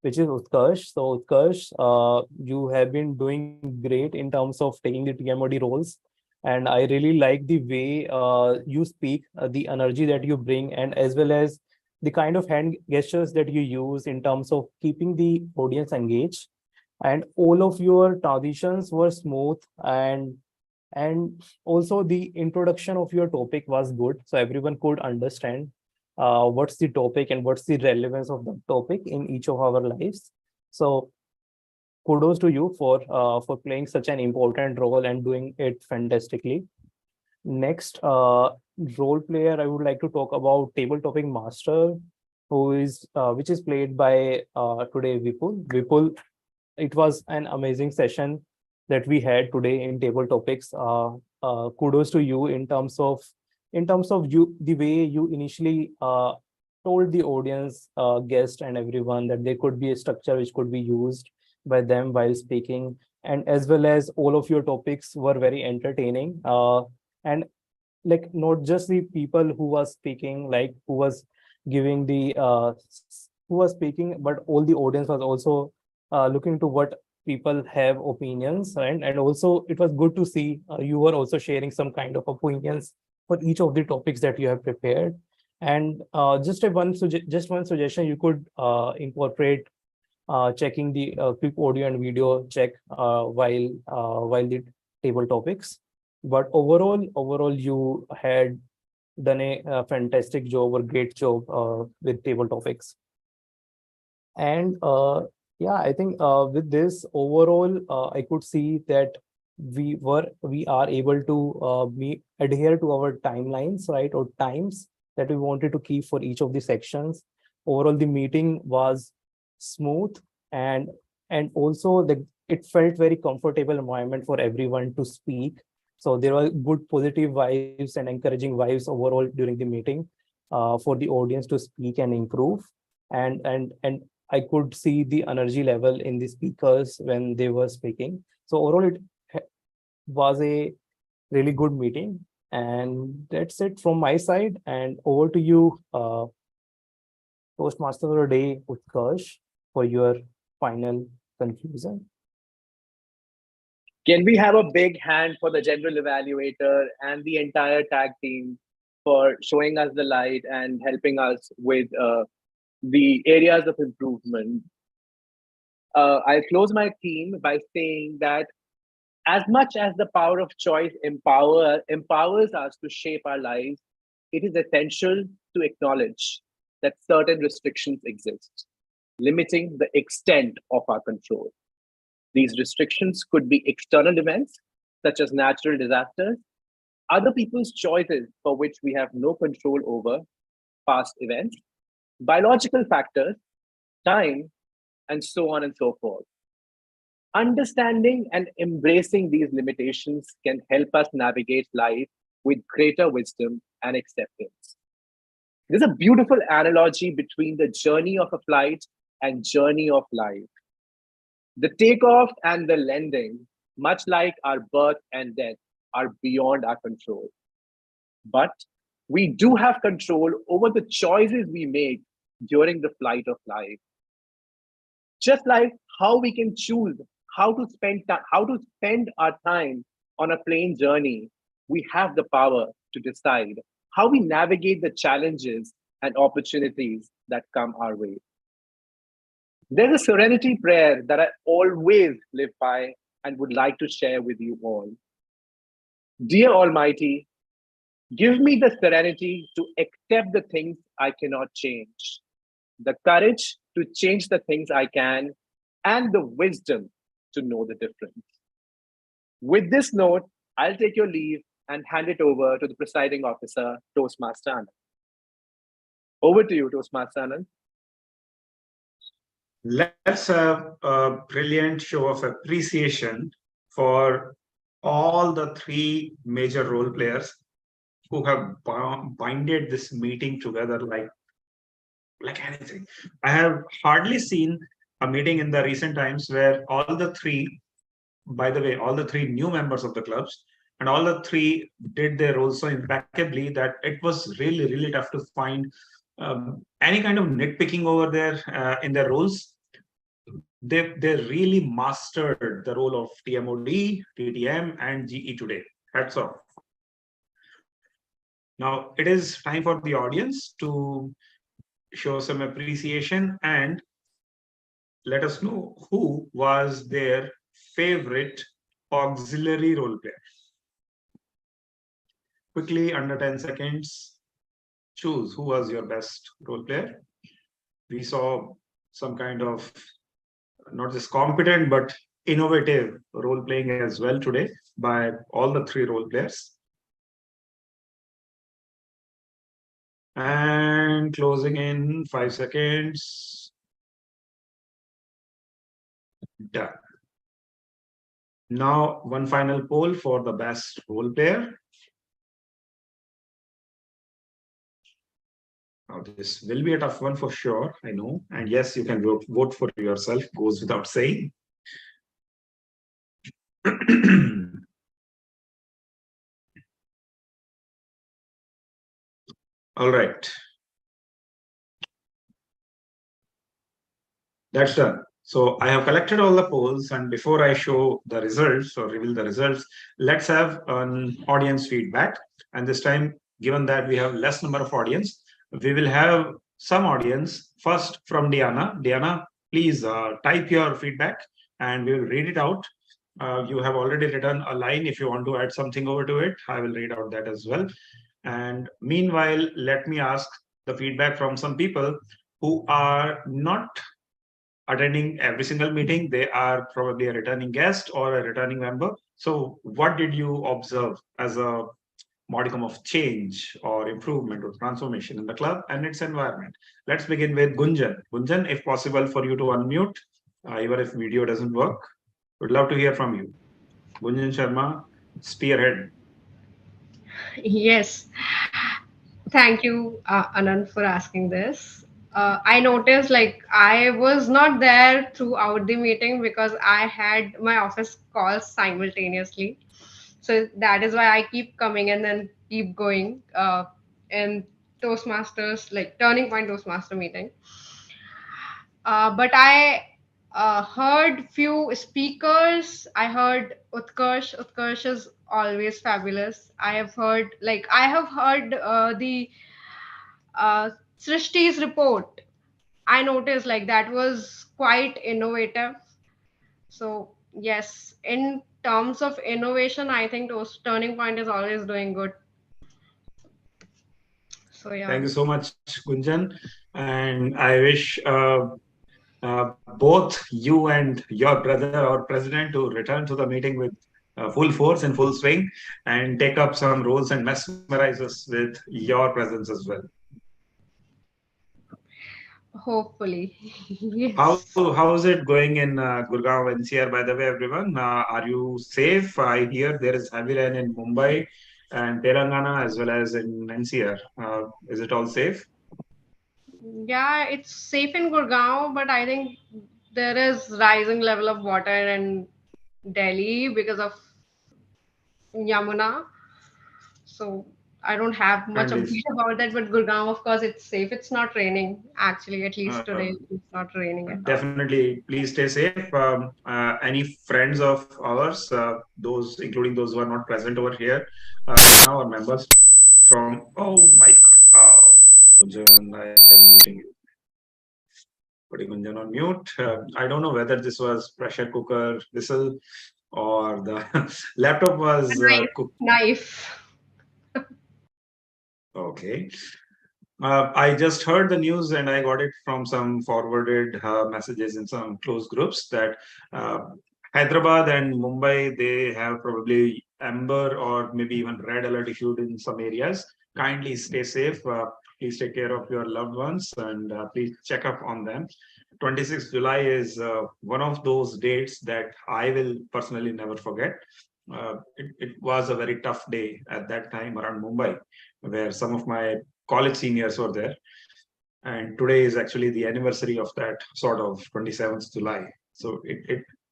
which is Utkarsh. So Utkarsh, you have been doing great in terms of taking the TMOD roles. And I really like the way you speak, the energy that you bring, and as well as the kind of hand gestures that you use in terms of keeping the audience engaged. And all of your transitions were smooth, and also the introduction of your topic was good, so everyone could understand what's the topic and what's the relevance of the topic in each of our lives. So kudos to you for playing such an important role and doing it fantastically. Next, role player, I would like to talk about table topic master, who is which is played by today Vipul. Vipul, it was an amazing session that we had today in table topics. Kudos to you in terms of you, the way you initially told the audience, guest and everyone, that there could be a structure which could be used by them while speaking, and as well as all of your topics were very entertaining. And like not just the people who was speaking, like who was giving the who was speaking, but all the audience was also looking to what people have opinions, right? And also it was good to see you were also sharing some kind of opinions for each of the topics that you have prepared. And just one suggestion, you could incorporate checking the quick audio and video check while the table topics. But overall, you had done a fantastic job or great job with table topics. And yeah, I think with this overall, I could see that we are able to adhere to our timelines, right, or times that we wanted to keep for each of the sections. Overall, the meeting was smooth, and also it felt very comfortable environment for everyone to speak. So there were good positive vibes and encouraging vibes overall during the meeting for the audience to speak and improve. And I could see the energy level in the speakers when they were speaking. So overall, it was a really good meeting. And that's it from my side. And over to you, Toastmaster of the Day, Utkarsh, for your final conclusion. Can we have a big hand for the general evaluator and the entire tag team for showing us the light and helping us with the areas of improvement? I'll close my theme by saying that as much as the power of choice empowers us to shape our lives, it is essential to acknowledge that certain restrictions exist, limiting the extent of our control. These restrictions could be external events, such as natural disasters, other people's choices for which we have no control over, past events, biological factors, time, and so on and so forth. Understanding and embracing these limitations can help us navigate life with greater wisdom and acceptance. There's a beautiful analogy between the journey of a flight and journey of life. The takeoff and the landing, much like our birth and death, are beyond our control. But we do have control over the choices we make during the flight of life. Just like how we can choose how to spend our time on a plane journey, we have the power to decide how we navigate the challenges and opportunities that come our way. There's a serenity prayer that I always live by and would like to share with you all. Dear Almighty, give me the serenity to accept the things I cannot change, the courage to change the things I can, and the wisdom to know the difference. With this note, I'll take your leave and hand it over to the presiding officer, Toastmaster Anand. Over to you, Toastmaster Anand. Let's have a brilliant show of appreciation for all the three major role players who have binded this meeting together like anything. I have hardly seen a meeting in the recent times where all the three, by the way, all the three new members of the clubs, and all the three did their roles so impeccably that it was really, really tough to find any kind of nitpicking over there in their roles. they really mastered the role of TMOD, TTM, and GE today. Hats off. Now it is time for the audience to show some appreciation and let us know who was their favorite auxiliary role player. Quickly, under 10 seconds, choose who was your best role player. We saw some kind of not just competent but innovative role playing as well today by all the three role players. And closing in 5 seconds. Done. Now, one final poll for the best role player. Now, this will be a tough one for sure, I know. And yes, you can vote for yourself, goes without saying. All right. That's done. So I have collected all the polls, and before I show the results or reveal the results, let's have an audience feedback. And this time, given that we have less number of audience, we will have some audience first from Diana. Diana, please type your feedback and we will read it out. You have already written a line. If you want to add something over to it, I will read out that as well. And meanwhile, let me ask the feedback from some people who are not attending every single meeting. They are probably a returning guest or a returning member. So what did you observe as a modicum of change or improvement or transformation in the club and its environment? Let's begin with Gunjan. Gunjan, if possible for you to unmute, even if video doesn't work, would love to hear from you. Gunjan Sharma, spearhead. Yes. Thank you, Anand, for asking this. I noticed like I was not there throughout the meeting because I had my office calls simultaneously. So that is why I keep coming and then keep going in Toastmasters, like Turning Point Toastmaster meeting. But I heard few speakers. I heard Utkarsh. Utkarsh is always fabulous. I have heard the Srishti's report. I noticed like that was quite innovative. So yes, in terms of innovation, I think Turning Point is always doing good. So yeah. Thank you so much, Gunjan. And I wish both you and your brother or president to return to the meeting with full force and full swing and take up some roles and mesmerize us with your presence as well. Hopefully. Yes. How is it going in Gurgaon NCR, by the way, everyone? Are you safe? I hear there is heavy rain in Mumbai and Telangana as well as in NCR. Is it all safe? Yeah, it's safe in Gurgaon, but I think there is rising level of water in Delhi because of Yamuna. So I don't have much And update about that, but Gurgaon, of course, it's safe. It's not raining. Actually, at least today, it's not raining at all. definitely, please stay safe. Any friends of ours, those including those who are not present over here, now are members from. Oh my God! Gunjan, I am muting you. Putting Gunjan on mute. I don't know whether this was pressure cooker whistle or the laptop was cooked. Knife. Okay. I just heard the news and I got it from some forwarded messages in some close groups that uh, Hyderabad and Mumbai, they have probably amber or maybe even red alert issued in some areas. Kindly stay safe. Please take care of your loved ones and please check up on them. 26th July is one of those dates that I will personally never forget. It was a very tough day at that time around Mumbai, where some of my college seniors were there. And today is actually the anniversary of that sort of 27th July. So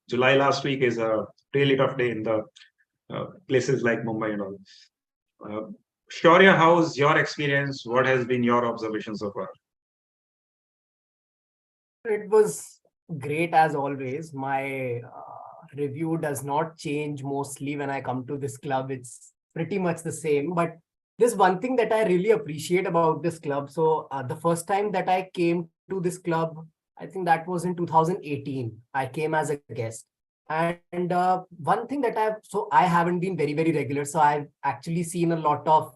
July last week is a really tough day in the places like Mumbai and all. Shaurya, how's your experience? What has been your observation so far? It was Great as always. My review does not change mostly when I come to this club. It's pretty much the same. But there's one thing that I really appreciate about this club. So the first time that I came to this club, I think that was in 2018. I came as a guest. And one thing that I haven't been very, very regular. So I've actually seen a lot of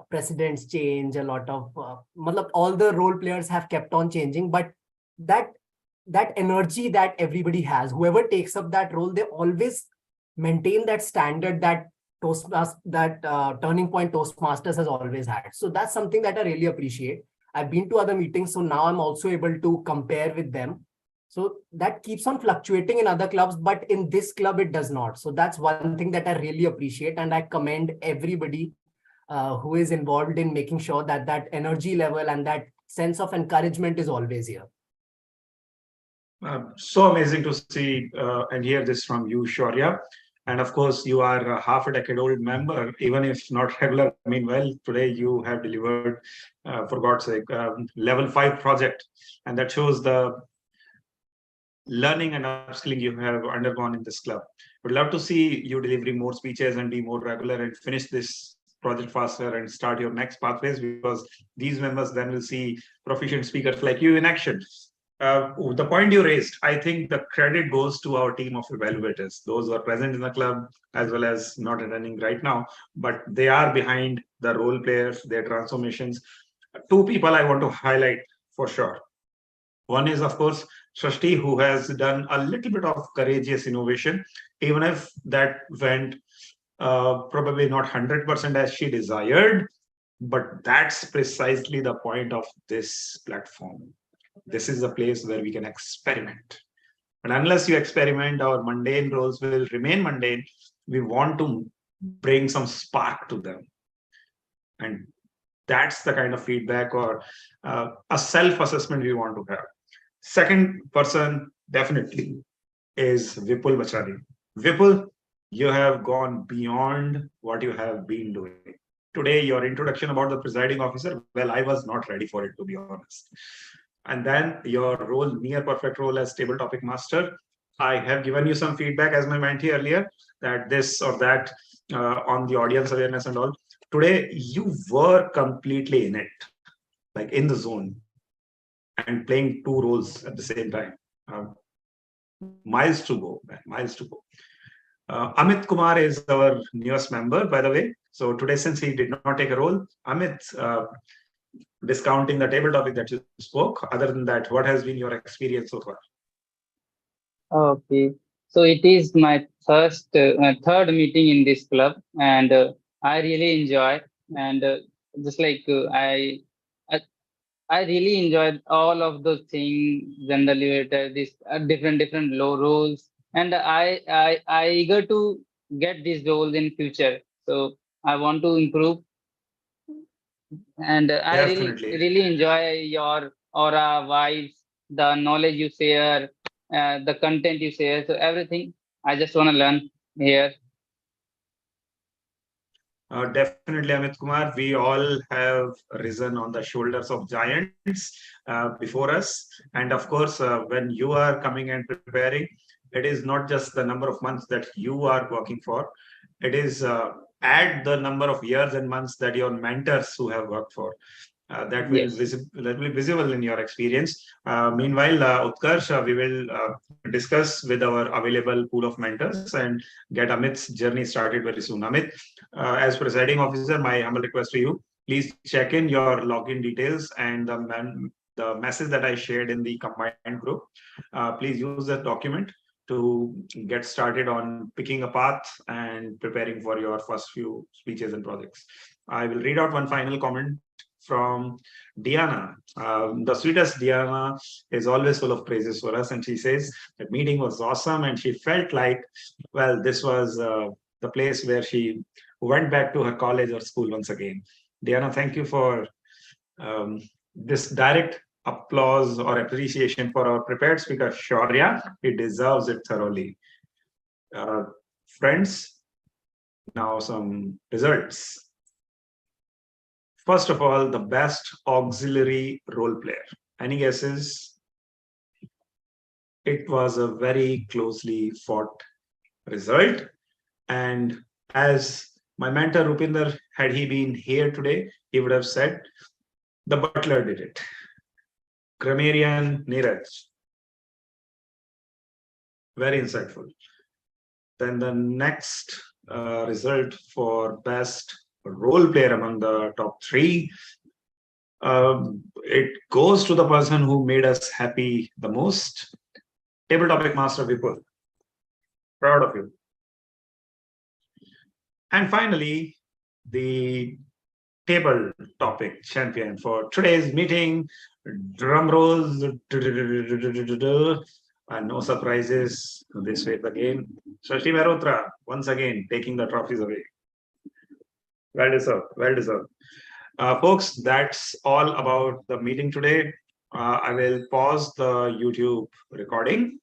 presidents change, a lot of, all the role players have kept on changing. But that that energy that everybody has, whoever takes up that role, they always maintain that standard that Turning Point Toastmasters has always had. So that's something that I really appreciate. I've been to other meetings, so now I'm also able to compare with them. So that keeps on fluctuating in other clubs, but in this club it does not. So that's one thing that I really appreciate, and I commend everybody who is involved in making sure that that energy level and that sense of encouragement is always here. So amazing to see and hear this from you, Shaurya. And of course, you are a half a decade old member, even if not regular. Meanwhile, today you have delivered, for God's sake, level 5 project. And that shows the learning and upskilling you have undergone in this club. Would love to see you delivering more speeches and be more regular and finish this project faster and start your next pathways, because these members then will see proficient speakers like you in action. The point you raised, I think the credit goes to our team of evaluators, those who are present in the club as well as not attending right now, but they are behind the role players, their transformations. Two people I want to highlight for sure. One is, of course, Srishti, who has done a little bit of courageous innovation, even if that went probably not 100% as she desired, but that's precisely the point of this platform. This is a place where we can experiment. And unless you experiment, our mundane roles will remain mundane. We want to bring some spark to them. And that's the kind of feedback or a self-assessment we want to have. Second person definitely is Vipul Bachari. Vipul, you have gone beyond what you have been doing. Today, your introduction about the presiding officer, well, I was not ready for it, to be honest. And then your role, near perfect role as table topic master. I have given you some feedback as my mentee earlier, that this or that on the audience awareness and all. Today, you were completely in it, like in the zone, and playing two roles at the same time. Miles to go, man, miles to go. Amit Kumar is our newest member, by the way. So today, since he did not take a role, Amit, discounting the table topic that you spoke, other than that, what has been your experience so far? Okay, so it is my third meeting in this club, and I really enjoy. And just like I really enjoyed all of those things, generally this different low roles, and I eager to get these roles in future. So I want to improve, and I really enjoy your aura, vibes, the knowledge you share, the content you share. So everything I just want to learn here. Definitely, Amit Kumar. We all have risen on the shoulders of giants before us. And of course, when you are coming and preparing, it is not just the number of months that you are working for. It is add the number of years and months that your mentors who have worked for. That will be visible in your experience. Meanwhile, Utkarsh, we will discuss with our available pool of mentors and get Amit's journey started very soon. Amit, as presiding officer, my humble request to you, please check in your login details and the message that I shared in the combined group. Please use that document to get started on picking a path and preparing for your first few speeches and projects. I will read out one final comment from Diana. The sweetest Diana is always full of praises for us. And she says that meeting was awesome. And she felt like, well, this was the place where she went back to her college or school once again. Diana, thank you for this direct applause or appreciation for our prepared speaker, Shaurya. He deserves it thoroughly. Friends, now some results. First of all, the best auxiliary role player. Any guesses? it was a very closely fought result. And as my mentor Rupinder, had he been here today, he would have said, the butler did it. Grammarian Neeraj. Very insightful. Then the next result for best role player among the top three, it goes to the person who made us happy the most. Table topic master Vipul. Proud of you. And finally, the table topic champion for today's meeting. Drum rolls. And no surprises this way again. Shashi Mehrotra, once again, taking the trophies away. Well deserved. Well deserved. Folks, that's all about the meeting today. I will pause the YouTube recording